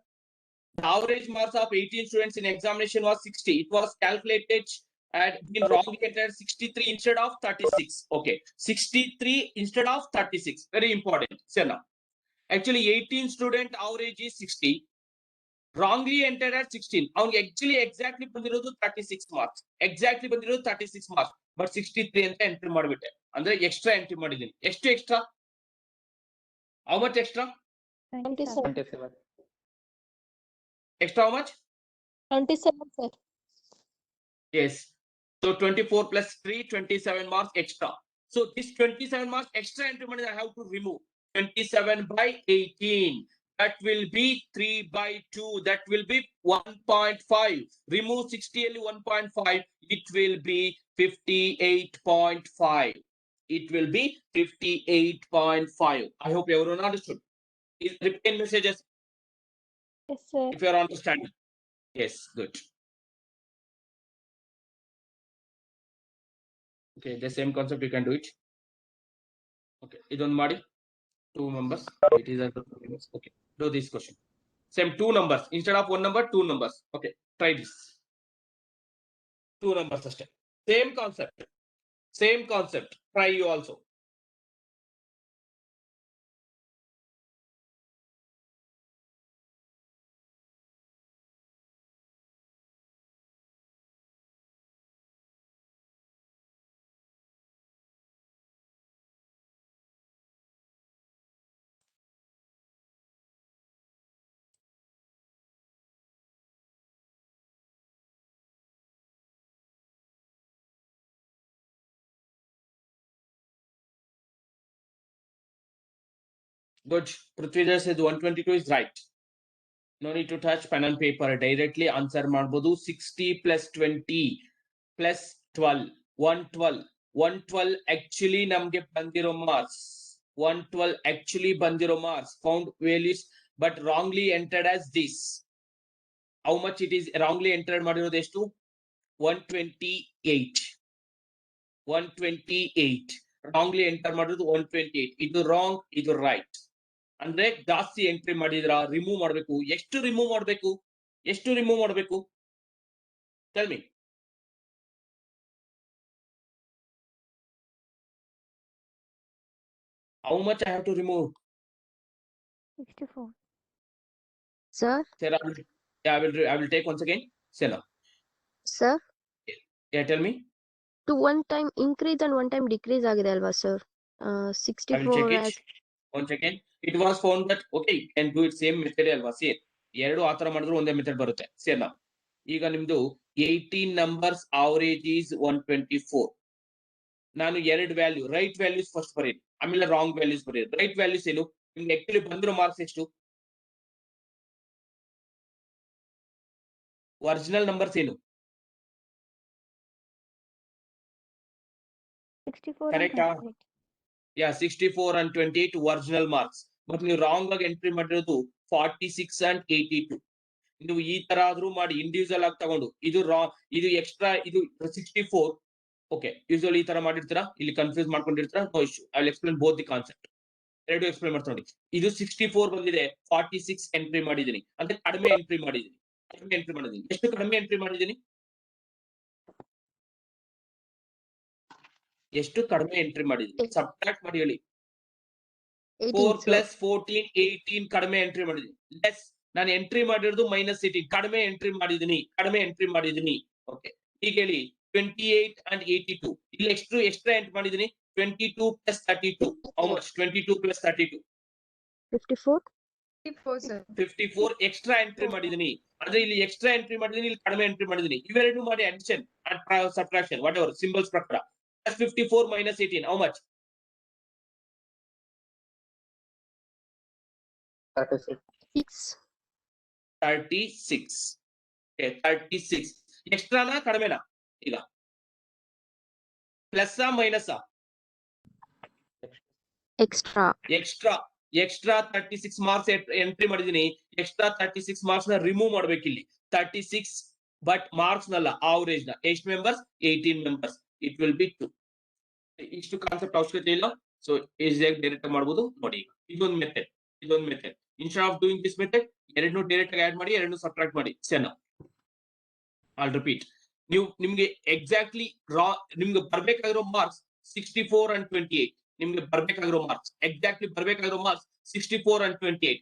The average marks of 18 students in examination was 60. It was calculated and been wrongly entered 63 instead of 36. Okay, 63 instead of 36. Very important. Sena. Actually, 18 student average is 60. Wrongly entered at 16. Actually exactly ಬಂದಿರೋದು 36 marks. Exactly ಬಂದಿರೋದು 36 marks. But 63 ಅಂತ entry ಮಾಡಿಬಿಟ್ಟೆ. ಅಂದ್ರೆ extra entry ಮಾಡಿದ್ದೀನಿ. ಎಷ್ಟು extra? How much extra? 27. Extra how much? 27, sir. Yes. So 24 plus 3, 27 marks extra. So this 27 marks extra entry money I have to remove. 27 by 18. That will be 3 by 2. That will be 1.5. Remove 60 1.5. It will be 58.5. It will be 58.5. I hope everyone understood. Repeat messages Yes, sir. if you are understanding. Yes, good. Okay, the same concept you can do it. Okay, idon madi 2 numbers. It is okay. Do this question. Same 2 numbers instead of 1 number, 2 numbers. Okay, try this. 2 numbers system. Same concept. Same concept. Try you also. Good. Prithviraj says 122 is right. No need to touch pen and paper. Directly answer ಮಾಡಬಹುದು. 60 plus 20 plus 12. 112. 112 actually ನಮ್ಗೆ ಬಂದಿರೋ marks. 112 actually ಬಂದಿರೋ marks. Found values but wrongly entered as this. How much it is wrongly entered ಮಾಡಿರೋದು ಎಷ್ಟು? 128. 128. Wrongly enter ಮಾಡಿರೋದು 128. ಇದು wrong, ಇದು right. ಅಂದ್ರೆ ಜಾಸ್ತಿ ಎಂಟ್ರಿ ಮಾಡಿದ್ರ ರಿಮೂವ್ ಮಾಡಬೇಕು. ಎಷ್ಟು ರಿಮೂವ್ ಮಾಡಬೇಕು? ಎಷ್ಟು ರಿಮೂವ್ ಮಾಡಬೇಕು? Tell me. How much I have to remove? 64. Sir, Sarah, I will take once again. Say now. sir, Yeah, tell me. to one time increase and one time decrease agide alva, sir. I will 64 check as it. Once again. It was found that okay, you can do it same method ಅಲ್ವಾ. Same ಎರಡು ಆ ತರ ಮಾಡಿದ್ರು ಒಂದೇ method ಬರುತ್ತೆ. Same ನಾವು ಈಗ ನಿಮ್ದು 18 numbers average is 124. ನಾನು ಎರಡು ವ್ಯಾಲ್ಯೂ ರೈಟ್ ವ್ಯಾಲ್ಯೂಸ್ ಫಸ್ಟ್ ಬರೀರಿ, ಆಮೇಲೆ ರಾಂಗ್ ವ್ಯಾಲ್ಯೂಸ್ ಬರೀರಿ. ರೈಟ್ ವ್ಯಾಲ್ಯೂಸ್ ಏನು? ನಿಮ್ಗೆ ಆಕ್ಚುಲಿ ಬಂದಿರೋ ಮಾರ್ಕ್ಸ್ ಎಷ್ಟು? ಒರಿಜಿನಲ್ ನಂಬರ್ಸ್ ಏನು? 64 Correct, and 28. Yeah 64 and 28 original marks. But ನೀವು ರಾಂಗ್ ಆಗಿ ಎಂಟ್ರಿ ಮಾಡಿರೋದು 46 and 82. ನೀವು ಈ ತರ ಆದ್ರೂ ಮಾಡಿ ಇಂಡಿವಿಜುವಲ್ ಆಗಿ ತಗೊಂಡು ಇದು ಇದು ಎಕ್ಸ್ಟ್ರಾ ಇದು 64. ಓಕೆ, ಯೂಶುವಲಿ ಈ ತರ ಮಾಡಿರ್ತೀರಾ, ಇಲ್ಲಿ ಕನ್ಫ್ಯೂಸ್ ಮಾಡ್ಕೊಂಡಿರ್ತೀರಾ. No issue, I will explain both the concept. ಎರಡು ಎಕ್ಸ್ಪ್ಲೇನ್ ಮಾಡ್ತಾ ನೋಡಿ. ಇದು 64 ಬಂದಿದೆ, 46 ಎಂಟ್ರಿ ಮಾಡಿದೀನಿ ಅಂದ್ರೆ ಕಡಿಮೆ ಎಂಟ್ರಿ ಮಾಡಿದೀನಿ. ಕಡಿಮೆ ಎಂಟ್ರಿ ಮಾಡಿದೀನಿ. ಎಷ್ಟು ಕಡಿಮೆ ಎಂಟ್ರಿ ಮಾಡಿದೀನಿ? ಎಷ್ಟು ಕಡಿಮೆ ಎಂಟ್ರಿ ಮಾಡಿದೀನಿ? ಸಬ್ಟ್ರಾಕ್ಟ್ ಮಾಡಿ ಹೇಳಿ. 4 18, sir. plus 14 18 ಕಡಿಮೆ ಎಂಟ್ರಿ ಮಾಡಿದೀನಿ. ಲೆಸ್ ನಾನು ಎಂಟ್ರಿ ಮಾಡಿರೋದು -18 ಕಡಿಮೆ ಎಂಟ್ರಿ ಮಾಡಿದೀನಿ. ಕಡಿಮೆ ಎಂಟ್ರಿ ಮಾಡಿದೀನಿ. ಓಕೆ, ಈಗ ಹೇಳಿ 28 and 82. ಇಲ್ಲಿ ಎಕ್ಸ್ಟ್ರಾ ಎಂಟ್ರಿ ಮಾಡಿದೀನಿ 22 plus 32. How much? 22 plus 32. 54. 54, sir. 54 extra entry ಮಾಡಿದೀನಿ. ಅಂದ್ರೆ ಇಲ್ಲಿ ಎಕ್ಸ್ಟ್ರಾ ಎಂಟ್ರಿ ಮಾಡಿದೀನಿ, ಇಲ್ಲಿ ಕಡಿಮೆ ಎಂಟ್ರಿ ಮಾಡಿದೀನಿ. ಇವೆರಡು ಮಾಡಿ addition and subtraction what ever symbols ಪ್ರಕಾರ. 54 minus 18. How much? 36. 36. Okay, 36. ಎಕ್ಸ್ಟ್ರಾನಾ ಕಡಿಮೆನಾ? ಈಗ plus minus? Extra. Extra 36 marks entry ಮಾಡಿದೀನಿ. ಎಕ್ಸ್ಟ್ರಾ 36 ಮಾರ್ಕ್ಸ್ ನ ರಿಮೂವ್ ಮಾಡ್ಬೇಕು ಇಲ್ಲಿ. 36 ಬಟ್ ಮಾರ್ಕ್ಸ್ ನಲ್ಲ, ಆವರೇಜ್ ನ. ಎಷ್ಟು members? 18 members. It will B 2. ಇಷ್ಟು ಕಾನ್ಸೆಪ್ಟ್ ಅವಶ್ಯಕತೆ ಇಲ್ಲ. ಸೊ ಈಸಿಯಾಗಿ ಡೈರೆಕ್ಟ್ ಮಾಡಬಹುದು ನೋಡಿ. ಇದೊಂದು method. Instead of doing this method ಎರಡನ್ನೂ ಡೈರೆಕ್ಟ್ ಆಗಿ ಆಡ್ ಮಾಡಿ, ಎರಡನ್ನೂ ಸಬ್ಟ್ರಾಕ್ಟ್ ಮಾಡಿ. ಸೆನಾ I'll repeat. ನಿಮ್ಗೆ ಎಕ್ಸಾಕ್ಟ್ಲಿ ನಿಮ್ಗೆ ಬರ್ಬೇಕಾಗಿರೋ ಮಾರ್ಕ್ಸ್ 64 and 28. ನಿಮ್ಗೆ ಬರ್ಬೇಕಾಗಿರೋ ಮಾರ್ಕ್ಸ್ ಎಕ್ಸಾಕ್ಟ್ಲಿ ಬರ್ಬೇಕಾಗಿರೋ ಮಾರ್ಕ್ಸ್ 64 and 28.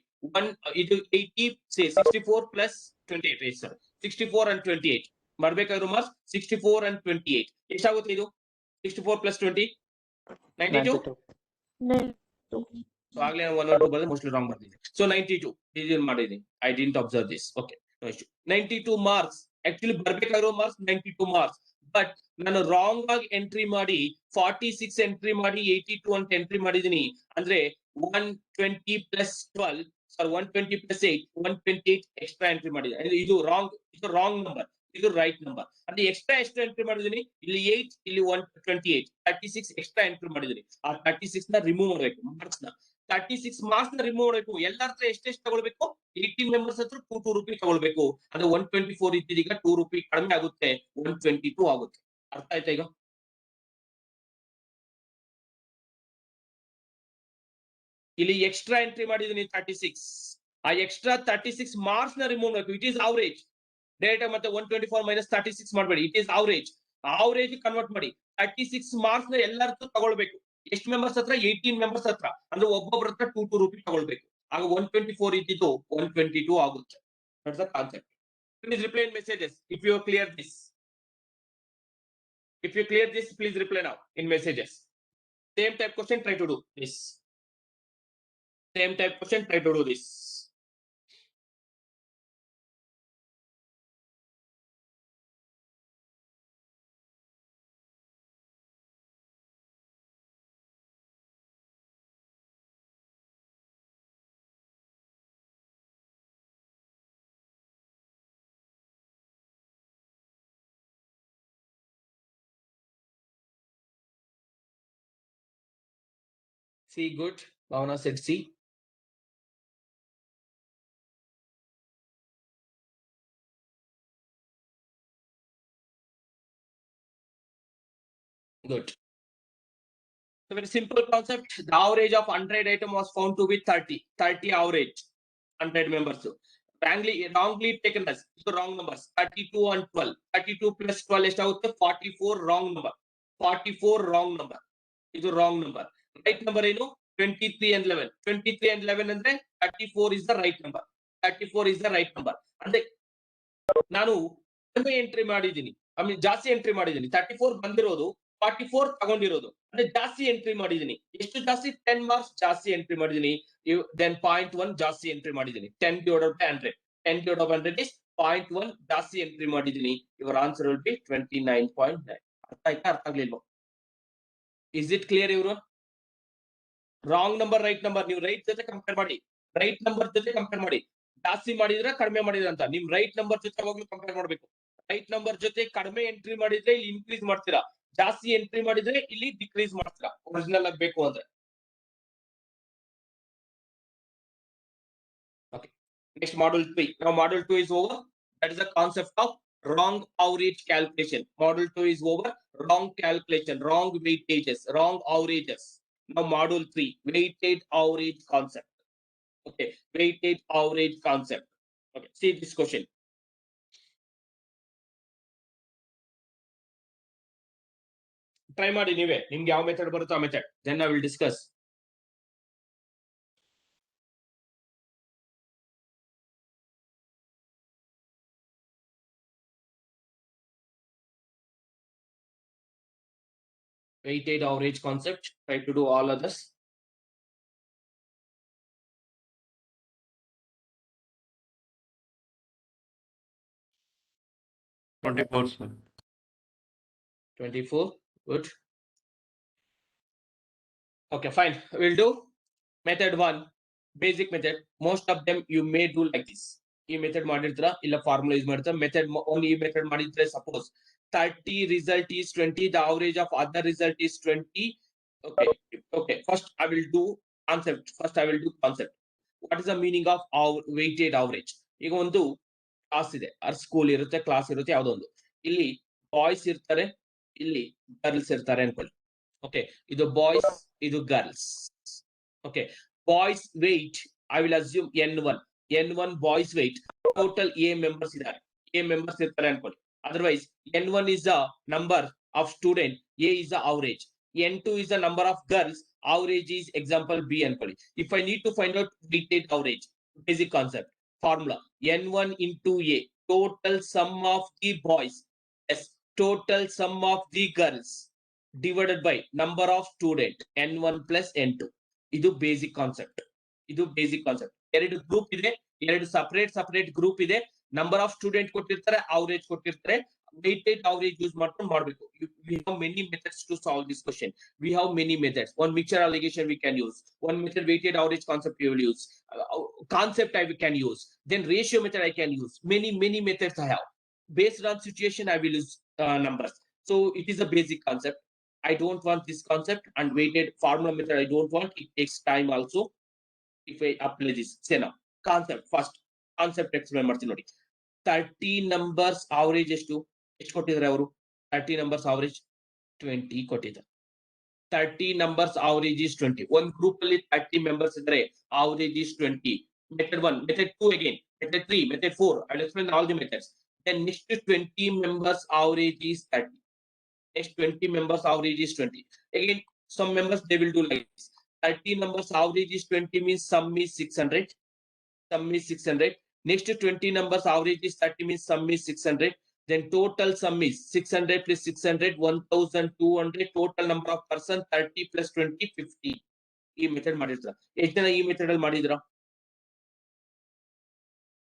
ಇದು 80 64 plus 28 ಸರ್. 64 and 28 ಬರ್ಬೇಕಾಗಿರೋ ಮಾರ್ಕ್ಸ್ 64 and 28. ಎಷ್ಟಾಗುತ್ತೆ ಇದು? 64 plus 20 92. ಸೊ ಆಗ್ಲೇ 1 or 2 ಬಂದ್ರೆ ಮೋಸ್ಟ್ಲಿ ರಾಂಗ್ ಬರ್ತಿದೆ. ಸೊ 92 ಇದನ್ನ ಮಾಡಿದೀನಿ. I didn't observe this. Okay, 92 marks actually ಬರ್ಬೇಕಾಗಿರೋ ಮಾರ್ಕ್ಸ್ 92 ಮಾರ್ಕ್ಸ್. ಬಟ್ ನಾನು ರಾಂಗ್ ಆಗಿ ಎಂಟ್ರಿ ಮಾಡಿ 46 ಎಂಟ್ರಿ ಮಾಡಿ 82 ಅಂತ ಎಂಟ್ರಿ ಮಾಡಿದೀನಿ. ಅಂದ್ರೆ 120 plus 12 ಸಾರಿ 120 plus 8 128 ಎಕ್ಸ್ಟ್ರಾ ಎಂಟ್ರಿ ಮಾಡಿದ್ದೀನಿ. ಇದು ರಾಂಗ್ ನಂಬರ್, ಇದು ರೈಟ್ ನಂಬರ್. ಅಂದ್ರೆ ಎಕ್ಸ್ಟ್ರಾ ಎಷ್ಟು ಎಂಟ್ರಿ ಮಾಡಿದೀನಿ? ಇಲ್ಲಿ 8, ಇಲ್ಲಿ 128 36 ಎಕ್ಸ್ಟ್ರಾ ಎಂಟ್ರಿ ಮಾಡಿದೀನಿ. ಆ 36 ನ ರಿಮೂವ್ ಮಾಡ್ಬೇಕು ಮಾರ್ಕ್ಸ್ ನ. 36 ಮಾರ್ಕ್ಸ್ ನ ರಿಮೂವ್ ಮಾಡಬೇಕು. ಎಲ್ಲರ ಹತ್ರ ಎಷ್ಟೆಷ್ಟು ತಗೊಳ್ಬೇಕು? 18 ಮೆಂಬರ್ಸ್ ಹತ್ರ 2 ರೂಪಿ ತಗೊಳ್ಬೇಕು. ಅಂದ್ರೆ 124 ಇದ್ದಿದ್ದೀಗ 2 ರೂಪಿ ಕಡಿಮೆ ಆಗುತ್ತೆ, 122 ಆಗುತ್ತೆ. ಅರ್ಥ ಆಯ್ತಾ ಈಗ? ಇಲ್ಲಿ ಎಕ್ಸ್ಟ್ರಾ ಎಂಟ್ರಿ ಮಾಡಿದೀನಿ 36. ಆ ಎಕ್ಸ್ಟ್ರಾ 36 ಮಾರ್ಕ್ಸ್ ನ ರಿಮೂವ್ ಮಾಡಬೇಕು. It is average. ಡೈರೆಕ್ಟ್ ಮತ್ತೆ 124 ಮೈನಸ್ 36 ಮಾಡಬೇಡಿ. It is average. Average convert ಮಾಡಿ. 36 ಮಾರ್ಕ್ಸ್ ನ ಎಲ್ಲರ ಹತ್ರ ತಗೊಳ್ಬೇಕು. ಎಷ್ಟು ಮೆಂಬರ್ಸ್ ಹತ್ರ? 18 ಮೆಂಬರ್ಸ್ ಹತ್ರ. ಅಂದ್ರೆ ಒಬ್ಬೊಬ್ಬರ ಹತ್ರ 2 ರೂಪಿ ತಗೊಳ್ಬೇಕು. ಆಗ 124 ಇದ್ದಿದ್ದು 122 ಆಗುತ್ತೆ. That's the concept. Please reply in messages if you clear this. If you clear this, please reply now in messages. Same type question, try to do this. Same type question, try to do this. See, good. Bhavana said C. Good. So very simple concept. The average of 100 item was found to be 30. 30 average. 100 members. Wrongly taken as the wrong numbers. 32 and 12. 32 plus 12 is out the 44 wrong number. 44 wrong number. Is a wrong number. Right number is 23 and 11. 23 and 11 and then 34 is the right number. 34 is the right number. And ನಾನು ಕಡಿಮೆ entry ಮಾಡಿದ್ದೀನಿ, ಜಾಸ್ತಿ entry ಮಾಡಿದ್ದೀನಿ. 34 ಬಂದಿರೋದು 44 ತಗೊಂಡಿರೋದು, ಅಂದ್ರೆ ಜಾಸ್ತಿ entry ಮಾಡಿದ್ದೀನಿ. ಎಷ್ಟು ಜಾಸ್ತಿ? 10 ಮಾರ್ಕ್ಸ್ ಜಾಸ್ತಿ ಎಂಟ್ರಿ ಮಾಡಿದ್ದೀನಿ. ದೆನ್ 0.1 ಜಾಸ್ತಿ ಎಂಟ್ರಿ ಮಾಡಿದ್ದೀನಿ. 10 divided by 100. 10 divided by 100 is 0.1 ಜಾಸ್ತಿ ಎಂಟ್ರಿ ಮಾಡಿದ್ದೀನಿ. Your answer will be 29.9. ಅರ್ಥ ಆಯ್ತಾ? ಅರ್ಥ ಆಗ್ಲಿಲ್ವಾ? Is it clear everyone? Wrong number right number ನೀವು ರೈಟ್ ಜೊತೆ ಕಂಪೇರ್ ಮಾಡಿ. ರೈಟ್ ನಂಬರ್ ಜೊತೆ ಕಂಪೇರ್ ಮಾಡಿ. ಜಾಸ್ತಿ ಮಾಡಿದ್ರೆ ಕಡಿಮೆ ಮಾಡಿದ್ರೆ ಅಂತ ನಿಮ್ ರೈಟ್ ನಂಬರ್ ಜೊತೆ ಯಾವಾಗ್ಲೂ ಕಂಪೇರ್ ಮಾಡ್ಬೇಕು. ರೈಟ್ ನಂಬರ್ ಜೊತೆ ಕಡಿಮೆ ಎಂಟ್ರಿ ಮಾಡಿದ್ರೆ ಇಲ್ಲಿ ಇನ್ಕ್ರೀಸ್ ಮಾಡ್ತೀರಾ, ಜಾಸ್ತಿ ಎಂಟ್ರಿ ಮಾಡಿದ್ರೆ ಇಲ್ಲಿ ಡಿಕ್ರೀಸ್ ಮಾಡ್ತೀರಾ ಒರಿಜಿನಲ್ ಆಗ್ಬೇಕು ಅಂದ್ರೆ. Okay, next model 3. Now model 2 is over. That is the concept of wrong average calculation. Model 2 is over. Wrong calculation, wrong weightages, wrong averages. Now model 3, weighted average concept. Okay, weighted average concept. Okay, see this question. Try ಮಾಡಿ ನೀವೇ, ನಿಮ್ಗೆ ಯಾವ method ಬರುತ್ತೋ ಆ method. Then I will discuss. Weighted average concept. Try to do all others. Twenty-four, sir. 24. Good. Okay, fine. We'll do method 1. Basic method. Most of them you may do like this. ಈ method ಮಾಡಿರ್ತೀರಾ, ಇಲ್ಲ formula use ಮಾಡ್ತೀರಾ. Method only ಈ method ಮಾಡಿದ್ರೆ suppose 30 result is 20, the average of other result is 20. Okay, first I will do concept. What is the meaning of our weighted average? ಈಗ ಒಂದು class ಇದೆ, school ಇರುತ್ತೆ, class ಇರುತ್ತೆ, ಯಾವುದೋ ಒಂದು. ಇಲ್ಲಿ ಬಾಯ್ಸ್ ಇರ್ತಾರೆ, ಇಲ್ಲಿ ಗರ್ಲ್ಸ್ ಇರ್ತಾರೆ ಅನ್ಕೊಳ್ಳಿ. ಓಕೆ, ಇದು ಬಾಯ್ಸ್, ಇದು girls. Okay, boys weight I will assume N1 boys weight. Total A members ಇದ್ದಾರೆ, A ಮೆಂಬರ್ಸ್ ಇರ್ತಾರೆ ಅನ್ಕೊಳ್ಳಿ. Otherwise, N1 is the number of student, A is the average. N2 is the number of girls, average is example B ಅನ್ಕೊಳ್ಳಿ. If I need to find out weighted average, basic concept, formula, N1 into A, total sum of the boys, yes, total sum of the girls, divided by number of student, N1 plus N2. ಇದು basic concept. ಎರಡು group ಇದೆ, ಎರಡು separate group ಇದೆ. Number of student ಕೊಟ್ಟಿರ್ತಾರೆ, average ಕೊಟ್ಟಿರ್ತಾರೆ. weighted average use ಮಾಡ್ಕೊಂಡು ಮಾಡಬೇಕು. We have many methods to solve this question. We have many methods. One mixture allegation we can use. One method weighted average concept we will use. Concept I can use. Then ratio method I can use. Many methods I have. Based on situation I will use numbers. So it is a basic concept. I don't want this concept and weighted formula method. I don't want. It takes time also. If I apply this, say now concept first. Concept explain ಮಾಡ್ತೀನಿ ನೋಡಿ. 30 numbers average ಎಷ್ಟು ಕೊಟ್ಟಿದ್ದಾರೆ ಅವರು? 30 numbers average 20 ಕೊಟ್ಟಿದ್ದಾರೆ. 30 numbers average is 20. One group ಅಲ್ಲಿ 30 members ಇದ್ದರೆ average is 20. Method 1, method 2 again, method 3, method 4. I'll explain all the methods. Then next 20 members average is 30. Next 20 members average is 20. Again, some members they will do like this. 30 numbers average is 20 means sum is 600. Sum is 600. Next 20 numbers average is 30 means sum is 600. Then total sum is 600 plus 600, 1200. Total number of person 30 plus 20, 50. ಈ method ಮಾಡಿದ್ರ ಎಷ್ಟು ಜನ ಈ method ಅಲ್ಲಿ ಮಾಡಿದ್ರ?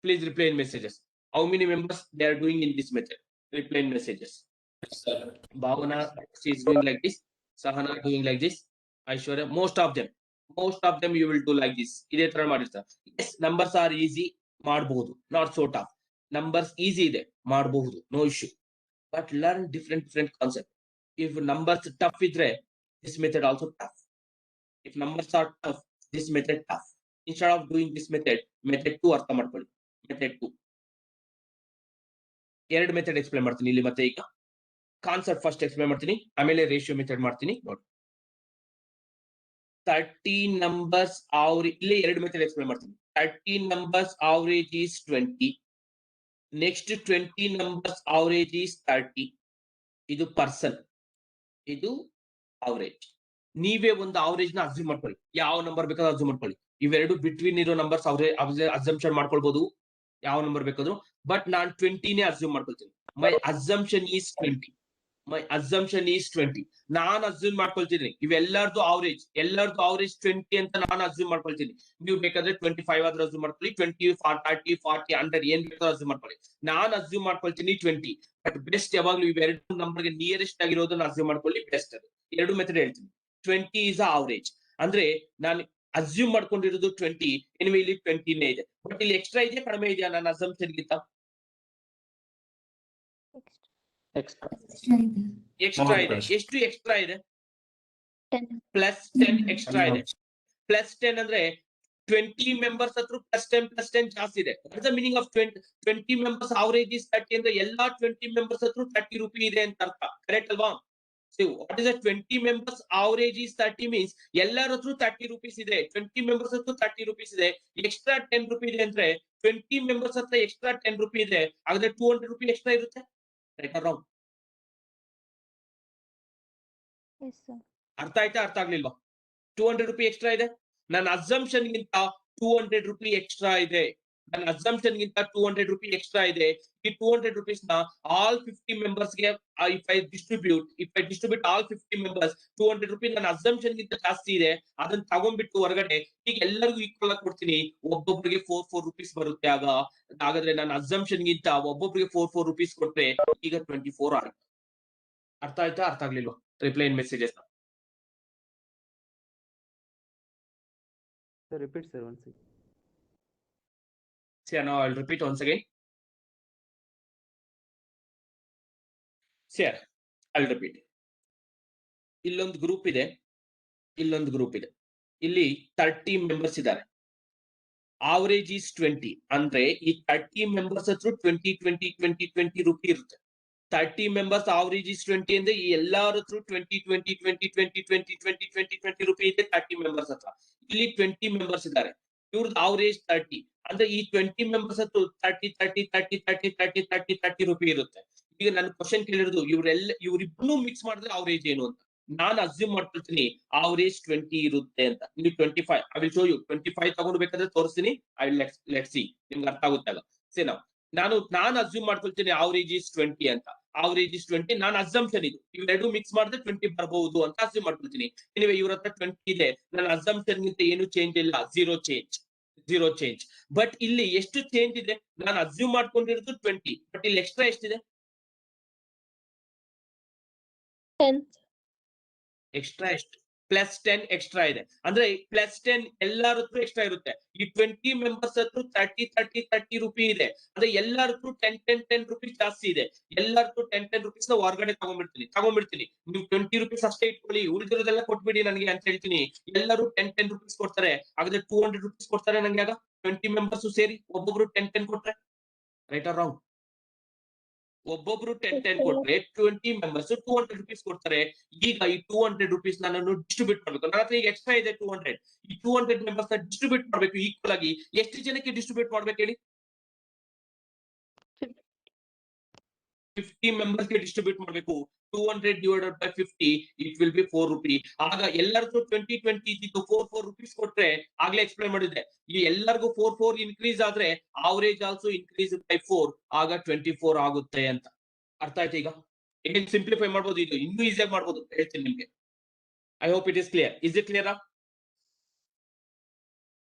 Please reply in messages. How many members they are doing in this method? Reply in messages. Sir. Bhavana, she is doing like this. Sahana doing like this. Aishwarya, most of them you will do like this. ಇದೇ ತರ ಮಾಡಿರ್ತಾರೆ. Yes, numbers are easy. ಮಾಡಬಹುದು. Not so tough. Numbers easy ಇದೆ. ಮಾಡಬಹುದು. No issue. But learn different concept. If numbers tough ಇದ್ರೆ, this method also tough. If numbers are tough, this method tough. Instead of doing this method 2 ಅರ್ಥ ಮಾಡ್ಕೊಳ್ಳಿ. Method 2. ಎರಡು method explain ಮಾಡ್ತೀನಿ ಇಲ್ಲಿ ಮತ್ತೆ ಈಗ. ಕಾನ್ಸೆಪ್ಟ್ ಫಸ್ಟ್ ಎಕ್ಸ್ಪ್ಲೇನ್ ಮಾಡ್ತೀನಿ, ಆಮೇಲೆ ರೇಷಿಯೋ ಮೆಥಡ್ ಮಾಡ್ತೀನಿ ನೋಡಿ. 30 numbers average, ಇಲ್ಲಿ ಎರಡು ಮೆಥಡ್ ಎಕ್ಸ್ಪ್ಲೇನ್ ಮಾಡ್ತೀನಿ. 30 numbers average is 20. Next 20 numbers average is 30. ಇದು ಪರ್ಸನ್, ಇದು ಅವರೇಜ್. ನೀವೇ ಒಂದು ಅವರೇಜ್ ನ ಅಸ್ಯೂಮ್ ಮಾಡ್ಕೊಳ್ಳಿ. ಯಾವ ನಂಬರ್ ಬೇಕಾದ್ರೂ ಅಸ್ಯೂಮ್ ಮಾಡ್ಕೊಳ್ಳಿ. ಇವೆರಡು ಬಿಟ್ವೀನ್ ಇರೋ ನಂಬರ್ಸ್ ಅಸಂಪ್ಷನ್ ಮಾಡ್ಕೊಳ್ಬಹುದು, ಯಾವ ನಂಬರ್ ಬೇಕಾದ್ರೂ. ಬಟ್ ನಾನು 20ನೇ ಅಸ್ಯೂಮ್ ಮಾಡ್ಕೊಳ್ತೀನಿ. ಮೈ ಅಸಂಪ್ಷನ್ ಈಸ್ 20. ನಾನು ಅಸ್ಯೂಮ್ ಮಾಡ್ಕೊಳ್ತೀನಿ ಇವೆಲ್ಲರದು ಅವರೇಜ್ 20 ಅಂತ ನಾನು ಅಸ್ಯೂಮ್ ಮಾಡ್ಕೊಳ್ತೀನಿ. ನೀವು ಬೇಕಾದ್ರೆ 25 ಆದ್ರೂ ಅಸ್ಯೂಮ್ ಮಾಡ್ಕೊಳ್ಳಿ, 20, 30, 40, 100 ಏನ್ ಬೇಕಾದ್ರೂ ಅಸ್ಯೂಮ್ ಮಾಡ್ಕೊಳ್ಳಿ. ನಾನು ಅಸ್ಯೂಮ್ ಮಾಡ್ಕೊಳ್ತೀನಿ 20. ಬಟ್ ಬೆಸ್ಟ್ ಯಾವಾಗ್ಲೂ ಇವೆರಡು ನಂಬರ್ಗೆ ನಿಯರೆಸ್ಟ್ ಆಗಿರೋದನ್ನ ಅಸ್ಯೂಮ್ ಮಾಡ್ಕೊಳ್ಳಿ, ಬೆಸ್ಟ್ ಅದು. ಎರಡು ಮೆಥಡ್ ಹೇಳ್ತೀನಿ. 20 is ಅವರೇಜ್ ಅಂದ್ರೆ ನಾನು ಅಸ್ಯೂಮ್ ಮಾಡ್ಕೊಂಡಿರೋದು 20. ಎನಿವೆ ಇಲ್ಲಿ 20ನೇ ಇದೆ. ಬಟ್ ಇಲ್ಲಿ ಎಕ್ಸ್ಟ್ರಾ ಇದೆಯಾ ಕಡಿಮೆ ಇದೆಯಾ ನನ್ನ ಅಸಂಪ್ಷನ್ ಗಿಂತ? Extra. ಎಕ್ಸ್ಟ್ರಾ ಇದೆ. ಎಷ್ಟು ಎಕ್ಸ್ಟ್ರಾ ಇದೆ? 10. ಪ್ಲಸ್ 10 ಎಕ್ಸ್ಟ್ರಾ ಇದೆ. ಪ್ಲಸ್ 10 ಅಂದ್ರೆ 20 ಮೆಂಬರ್ಸ್ ಹತ್ರ ಪ್ಲಸ್ 10 ಜಾಸ್ತಿ ಇದೆ. What is the meaning of 20 members average is 30 ಅಂದ್ರೆ ಎಲ್ಲಾ 20 ಮೆಂಬರ್ಸ್ ಹತ್ರ 30 ರೂಪಾಯಿ ಇದೆ ಅಂತ ಅರ್ಥ. ಕರೆಕ್ಟ್ ಅಲ್ವಾ? So what is the 20 members average is 30 means ಎಲ್ಲರ ಹತ್ರ 30 rupees ಇದೆ. 20 members ಹತ್ರ 30 rupees ಇದೆ. ಎಕ್ಸ್ಟ್ರಾ 10 ರೂಪಾಯಿ ಇದೆ ಅಂದ್ರೆ 20 members ಹತ್ರ ಎಕ್ಸ್ಟ್ರಾ 10 ರೂಪಾಯಿ ಇದೆ. ಹಾಗಾದ್ರೆ 200 ರೂಪಾಯಿ ಎಕ್ಸ್ಟ್ರಾ ಇರುತ್ತೆ. Right or wrong? Yes, sir. ಅರ್ಥ ಆಯ್ತಾ ಅರ್ಥ ಆಗ್ಲಿಲ್ವಾ? 200 ರೂಪಾಯಿ ಎಕ್ಸ್ಟ್ರಾ ಇದೆ. ನನ್ನ ಅಸಂಪ್ಷನ್ ಗಿಂತ 200 ರೂಪಾಯಿ ಎಕ್ಸ್ಟ್ರಾ ಇದೆ. ನನ್ನ ಅಸಂಪ್ಷನ್ ಗಿಂತ 200 ರೂಪಾಯಿ ಎಕ್ಸ್ಟ್ರಾ ಇದೆ. ಈ 200 rupees ನ ಆಲ್ 50 ಮೆಂಬರ್ಸ್ ಗೆ if I distribute all 50 members 200 ರೂಪಾಯಿ ನನ್ನ ಅಸಂಪ್ಷನ್ ಗಿಂತ ಜಾಸ್ತಿ ಇದೆ. ಅದನ್ನ ತಗೊಂಡ್ಬಿಟ್ಟು ಹೊರಗಡೆ ಈಗ ಎಲ್ಲರಿಗೂ ಈಕ್ವಲ್ ಆಗಿ ಕೊಡ್ತೀನಿ. ಒಬ್ಬೊಬ್ಬರಿಗೆ 4 rupees ಬರುತ್ತೆ. ಹಾಗಾದ್ರೆ ನನ್ನ ಅಸಂಪ್ಷನ್ ಗಿಂತ ಒಬ್ಬೊಬ್ಬರಿಗೆ 4 rupees ಕೊಟ್ರೆ ಈಗ 24 ಆಗುತ್ತೆ. ಅರ್ಥ ಆಯ್ತಾ ಅರ್ಥ ಆಗ್ಲಿಲ್ವಾ? ರಿಪ್ಲೈ ಇನ್ messages. Sir, repeat, sir, once again. See, now I'll repeat once again. See, I'll repeat. ಇಲ್ಲೊಂದು ಗ್ರೂಪ್ ಇದೆ, ಇಲ್ಲೊಂದು ಗ್ರೂಪ್ ಇದೆ. ಇಲ್ಲಿ 30 ಮೆಂಬರ್ಸ್ ಇದ್ದಾರೆ. ಆವರೇಜ್ ಈಸ್ 20 ಅಂದ್ರೆ ಈ 30 ಮೆಂಬರ್ಸ್ ಹತ್ರ 20 ರೂಪಾಯಿ ಇರುತ್ತೆ. 30 ಮೆಂಬರ್ಸ್ ಆವರೇಜ್ ಈಸ್ 20 ಅಂದ್ರೆ ಈ ಎಲ್ಲರ ಹತ್ರ 20 ರೂಪಾಯಿ ಇದೆ 30 ಮೆಂಬರ್ಸ್ ಹತ್ರ. ಇಲ್ಲಿ 20 ಮೆಂಬರ್ಸ್ ಇದ್ದಾರೆ. ಇವ್ರದ್ದು ಆವರೇಜ್ 30 ಅಂದ್ರೆ ಈ 20 ಮೆಂಬರ್ಸ್ ಹತ್ರ 30 ರೂಪಾಯಿ ಇರುತ್ತೆ. ಈಗ ನನ್ನ ಕ್ವಶನ್ ಕೇಳಿರೋದು ಇವ್ರಿಬ್ರು ಮಿಕ್ಸ್ ಮಾಡಿದ್ರೆ ಆವರೇಜ್ ಏನು ಅಂತ. ನಾನು ಅಸ್ಯೂಮ್ ಮಾಡ್ಕೊಳ್ತೀನಿ ಆವರೇಜ್ 20 ಇರುತ್ತೆ ಅಂತ. ನೀವು 25 ಐ ವಿಲ್ ಶೋ ಯು 25 ತಗೊಂಡು ಬೇಕಾದ್ರೆ ತೋರಿಸ್ತೀನಿ. ಐ ವಿಲ್ ಲೆಟ್ ಸಿ ನಿಮ್ಗೆ ಅರ್ಥ ಆಗುತ್ತೆ ಅಲ್ಲ. ಸರಿ, ನಾನು ಅಸ್ಯೂಮ್ ಮಾಡ್ಕೊಳ್ತೀನಿ ಆವರೇಜ್ ಇಸ್ 20 ಅಂತ. ಆವರೇಜ್ ಇಸ್ 20 ನಾನು ಅಸಂಪ್ಷನ್ ಇದು ಇವೆರಡು ಮಿಕ್ಸ್ ಮಾಡಿದ್ರೆ 20 ಬರಬಹುದು ಅಂತ ಅಸ್ಯೂಮ್ ಮಾಡ್ಕೊಳ್ತೀನಿ. ಎನಿವೆ ಇವ್ರ ಹತ್ರ 20 ಇದೆ. ನನ್ನ ಅಸಂಪ್ಷನ್ ಗಿಂತ ಏನು ಚೇಂಜ್ ಇಲ್ಲ, ಝೀರೋ ಚೇಂಜ್. ಬಟ್ ಇಲ್ಲಿ ಎಷ್ಟು ಚೇಂಜ್ ಇದೆ? ನಾನು ಅಸ್ಯೂಮ್ ಮಾಡ್ಕೊಂಡಿರೋದು 20, ಬಟ್ ಇಲ್ಲಿ ಎಕ್ಸ್ಟ್ರಾ ಎಷ್ಟಿದೆ? 10. ಎಕ್ಸ್ಟ್ರಾ ಎಷ್ಟು? +10 ಎಕ್ಸ್ಟ್ರಾ ಇದೆ. ಅಂದ್ರೆ +10 ಎಲ್ಲರ ಹತ್ರ ಎಕ್ಸ್ಟ್ರಾ ಇರುತ್ತೆ. ಈ 20 ಮೆಂಬರ್ಸ್ ಹತ್ರ 30 ರೂಪಿ ಇದೆ. ಅಂದ್ರೆ ಎಲ್ಲರ ಹತ್ರ 10 ರೂಪೀಸ್ ಜಾಸ್ತಿ ಇದೆ. ಎಲ್ಲರ ಹತ್ರ 10 ರೂಪೀಸ್ ಹೊರಗಡೆ ತಗೊಂಡ್ಬಿಡ್ತೀನಿ. ನೀವು 20 ರೂಪೀಸ್ ಅಷ್ಟೇ ಇಟ್ಕೊಳ್ಳಿ, ಉಳಿದಿರೋದೆಲ್ಲ ಕೊಟ್ಬಿಡಿ ನನಗೆ ಅಂತ ಹೇಳ್ತೀನಿ. ಎಲ್ಲರೂ 10 ರೂಪೀಸ್ ಕೊಡ್ತಾರೆ. ಹಾಗಾದ್ರೆ 200 ರೂಪೀಸ್ ಕೊಡ್ತಾರೆ ನಂಗೆ ಆಗ 20 ಮೆಂಬರ್ಸ್ ಸೇರಿ ಒಬ್ಬೊಬ್ರು 10 ಕೊಟ್ರೆ, ರೈಟ್ ಆರ್ ರಾಂಗ್? ಒಬ್ಬೊಬ್ರು 10 ಕೊಟ್ರೆ 20 ಮೆಂಬರ್ಸ್ 200 ರೂಪೀಸ್ ಕೊಡ್ತಾರೆ. ಈಗ ಈ 200 ರೂಪೀಸ್ ನಾನು ಡಿಸ್ಟ್ರಿಬ್ಯೂಟ್ ಮಾಡ್ಬೇಕು. ನನ್ನ ಹತ್ರ ಈಗ ಎಕ್ಸ್ಟ್ರಾ ಇದೆ 200. ಈ 200 ಮೆಂಬರ್ಸ್ ಡಿಸ್ಟ್ರಿಬ್ಯೂಟ್ ಮಾಡ್ಬೇಕು ಈಕ್ವಲ್ ಆಗಿ. ಎಷ್ಟು ಜನಕ್ಕೆ ಡಿಸ್ಟ್ರಿಬ್ಯೂಟ್ ಮಾಡ್ಬೇಕು ಹೇಳಿ? 50 ಮೆಂಬರ್ಸ್ ಗೆ ಡಿಸ್ಟ್ರಿಬ್ಯೂಟ್ ಮಾಡಬೇಕು. 200 divided by 50 it will be 4 rupee. ಆಗ ಎಲ್ಲರಿಗೂ 20 ಇದ್ದಿದ್ದು 4 ರೂಪೀಸ್ ಕೊಟ್ರೆ, ಆಗ್ಲೇ ಎಕ್ಸ್ಪ್ಲೈನ್ ಮಾಡಿದ್ದೆ, ಈ ಎಲ್ಲರಿಗೂ 4 ಇನ್ಕ್ರೀಸ್ ಆದ್ರೆ ಅವರೇಜ್ ಆಲ್ಸೋ ಇನ್ಕ್ರೀಸ್ ಬೈ 4, ಆಗ 24 ಆಗುತ್ತೆ ಅಂತ. ಅರ್ಥ ಆಯ್ತು ಈಗ? ಹೇಗೆ ಸಿಂಪ್ಲಿಫೈ ಮಾಡ್ಬೋದು, ಇದು ಇನ್ನೂ ಈಸಿಯಾಗಿ ಮಾಡ್ಬೋದು ಹೇಳ್ತೀನಿ ನಿಮ್ಗೆ. I hope it is clear. Is it clear?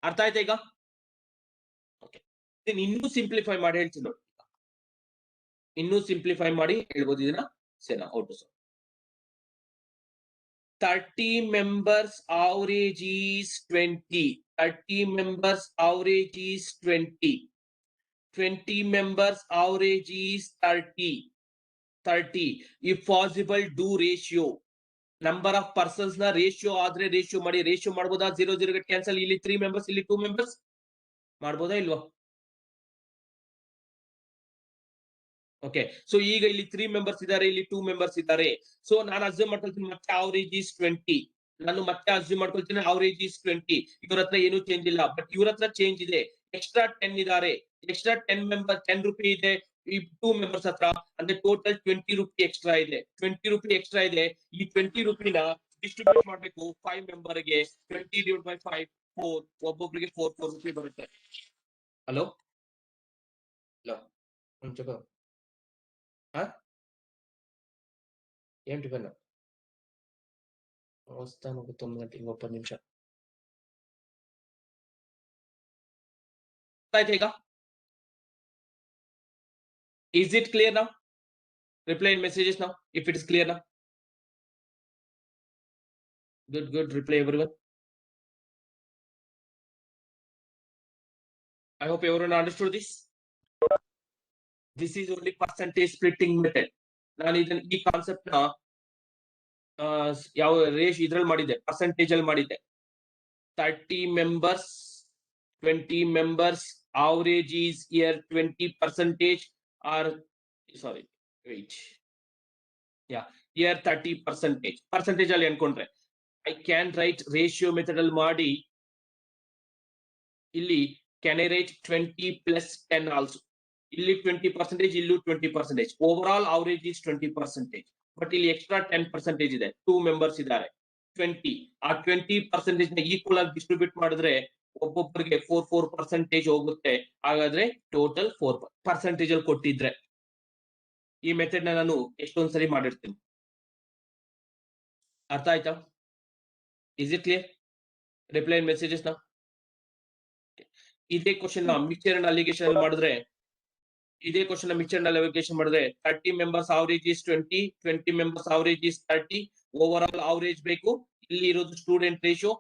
ಅರ್ಥ ಆಯ್ತಾ ಈಗ? ಓಕೆ, ಇನ್ನೂ ಸಿಂಪ್ಲಿಫೈ ಮಾಡಿ ಹೇಳ್ತೀನಿ ನೋಡಿ. ಇನ್ನೂ ಸಿಂಪ್ಲಿಫೈ ಮಾಡಿ ಹೇಳ್ಬೋದು ಇದನ್ನ. ಸರಿನಾ? Out 30 members average is 20. 30 members average is 20. 20 members average is 30. 30. If possible, do ratio. Number of persons na ratio ಆದ್ರೆ ratio ಮಾಡಿ. ratio ಮಾಡ್ಬೋದಾ? 0 0 get cancel. ಇಲ್ಲಿ 3 members, ಇಲ್ಲಿ 2 members ಮಾಡ್ಬೋದಾ ಇಲ್ವಾ? ಓಕೆ, ಸೊ ಈಗ ಇಲ್ಲಿ 3 ಮೆಂಬರ್ಸ್ ಇದ್ದಾರೆ, ಇಲ್ಲಿ 2 ಮೆಂಬರ್ಸ್ ಇದ್ದಾರೆ. ಸೊ ನಾನು ಅಸ್ಯೂಮ್ ಮಾಡ್ಕೊಳ್ತೀನಿ ಮತ್ತೆ ಅವರೇಜ್ ಈಸ್ 20. ನಾನು ಮತ್ತೆ ಅಸ್ಯೂಮ್ ಮಾಡ್ಕೊಳ್ತೀನಿ ಅವರೇಜ್ ಈಸ್ 20. ಇವ್ರ ಹತ್ರ ಏನು ಚೇಂಜ್ ಇಲ್ಲ, ಬಟ್ ಇವ್ರ ಹತ್ರ ಚೇಂಜ್ ಇದೆ. ಎಕ್ಸ್ಟ್ರಾ 10 ಇದ್ದಾರೆ. ಎಕ್ಸ್ಟ್ರಾ 10 ಮೆಂಬರ್ 10 ರೂಪಿ ಇದೆ ಈ 2 ಮೆಂಬರ್ಸ್ ಹತ್ರ. ಅಂದ್ರೆ ಟೋಟಲ್ 20 ರೂಪಿ ಎಕ್ಸ್ಟ್ರಾ ಇದೆ. 20 ರೂಪಿ ಎಕ್ಸ್ಟ್ರಾ ಇದೆ. ಈ 20 ರೂಪಿನ ಡಿಸ್ಟ್ರಿಬ್ಯೂಟ್ ಮಾಡ್ಬೇಕು 5 ಮೆಂಬರ್ಗೆ. 20 divided by 5 4. ಒಬ್ಬೊಬ್ರಿಗೆ 4 ರೂಪಿ ಬರುತ್ತೆ. ಹಲೋ ಹಲೋ, ఏం టిఫిన్ వస్తాను ఒక 9 గంటలకు, 30 నిమిషాలు అయితే ಈಗ. Is it clear now? Reply in messages now if it is clear now. Good, reply everyone. I hope everyone understood this. This is only percentage splitting method. ನಾನು ಇದನ್ನ ಈ ಕಾನ್ಸೆಪ್ಟ್ ನ ಯಾವ ರೇಷ್ ಇದ್ರಲ್ಲಿ ಮಾಡಿದ್ದೆ, ಪರ್ಸೆಂಟೇಜ್ ಅಲ್ಲಿ ಮಾಡಿದ್ದೆ. 30 members, 20 members, average is here 20% or sorry, wait. Yeah, here 30%. Percentage ಅಲ್ಲಿ ಅನ್ಕೊಂಡ್ರೆ I can write ratio method ಅಲ್ಲಿ ಮಾಡಿ ಇಲ್ಲಿ can I write 20 plus 10 also. ಇಲ್ಲಿ 20%, ಇಲ್ಲೂ 20%. Over average is 20%. ಬಟ್ ಇಲ್ಲಿ ಎಕ್ಸ್ಟ್ರಾ 10% ಇದೆ. 2 ಮೆಂಬರ್ಸ್ ಇದ್ದಾರೆ. 20 ಆ 20% ನ ಈಕ್ವಲ್ ಆಗಿ ಡಿಸ್ಟ್ರಿಬ್ಯೂಟ್ ಮಾಡಿದ್ರೆ ಒಬ್ಬೊಬ್ಬರಿಗೆ 4% ಹೋಗುತ್ತೆ. ಹಾಗಾದ್ರೆ ಟೋಟಲ್ 4% ಅಲ್ಲಿ ಕೊಟ್ಟಿದ್ರೆ ಈ ಮೆಥಡ್ ನ ನಾನು ಎಷ್ಟೊಂದ್ ಸರಿ ಮಾಡಿರ್ತೀನಿ. ಅರ್ಥ ಆಯ್ತಾ? Is it clear? Reply in messages ನ. ಇದೇ ಕ್ವಶನ್ ನ ಮಿಕ್ಸ್ಚರ್ ಅಂಡ್ ಅಲಿಗೇಷನ್ ಅಲ್ಲಿ ಮಾಡಿದ್ರೆ, ಇದೇ ಕ್ವಶನ್ ಮಿಕ್ಸ್ಚರ್ ಅಂಡ್ ಅಲಿಗೇಷನ್ ಮಾಡಿದ್ರೆ 30 members average is 20, 20 members average is 30. Over all average ಬೇಕು. ಇಲ್ಲಿ ಇರೋದು student ratio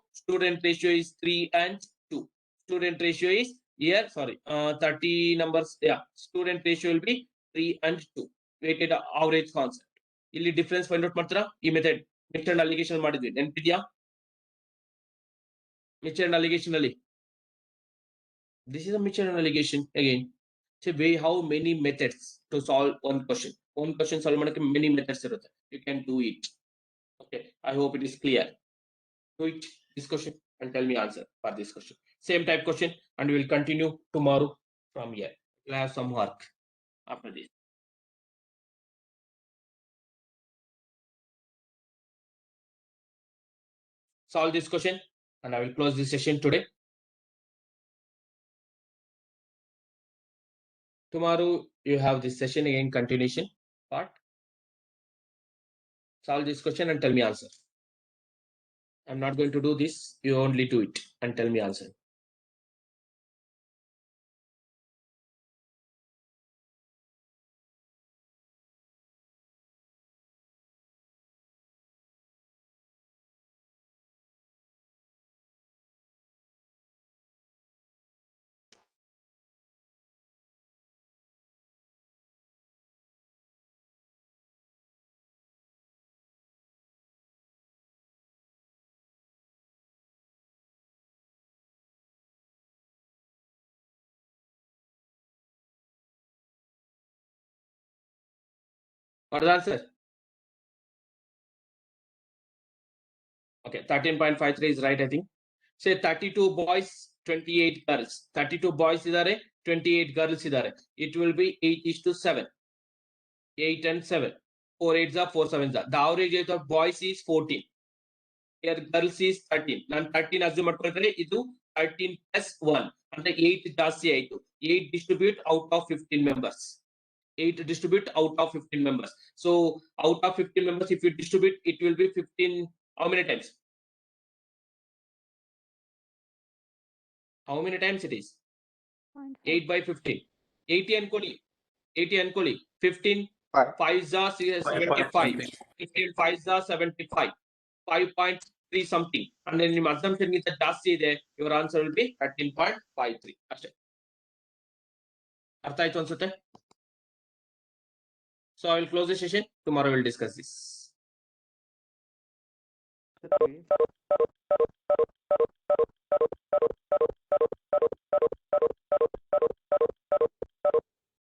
is 3 and 2. Student ratio is here, sorry, 30 numbers, yeah, student ratio will be 3 and 2. weighted average concept. ಇಲ್ಲಿ difference find out ಮಾಡ್ತೀರಾ? ಈ method mixture and allegation ಮಾಡಿದ್ವಿ, ನೆನಪಿದ್ಯಾ? Mixture and allegation ಅಲ್ಲಿ this is a mixture and allegation again. So we have many methods to solve one question. One question solve ಮಾಡಕ್ಕೆ many methods ಇರುತ್ತೆ. You can do it. Okay, I hope it is clear. Do it this question and tell me answer for this question. Same type question, and we will continue tomorrow from here. We'll have some work after this. Solve this question and I will close this session today. Tomorrow you have this session again, continuation part. Solve this question and tell me answer. I'm not going to do this. You only do it and tell me answer. What is the answer? Okay, 13.53 is right, I think. Say 32 boys, 28 girls. 32 boys idare, 28 girls idare. It will be 8:7. 8 and 7. 4 8s are 4 7s are. The average age of boys is 14. Here girls is 13. ನಾನು 13 assume ಮಾಡ್ಕೊಳ್ತಾರೆ. ಇದು 13 plus 1. ಅಂದ್ರೆ 8 ಜಾಸ್ತಿ ಆಯ್ತು. 8 distribute out of 15 members. 8 distribute out of 15 members. So out of 15 members, if you distribute, it will be 15. How many times? How many times it is? 8 by 15. 80 ಅನ್ಕೊಳ್ಳಿ. 80 ಅನ್ಕೊಳ್ಳಿ. 15 5s are 75. 15 5s are 75. 5.3 something. And then ನಿಮ್ಮ assumption ಗಿಂತ ಜಾಸ್ತಿ ಇದೆ. Your answer will be 13.53. ಅಷ್ಟೇ. ಅರ್ಥ ಆಯ್ತು ಅನ್ಸುತ್ತೆ? So I will close the session. Tomorrow we'll discuss this.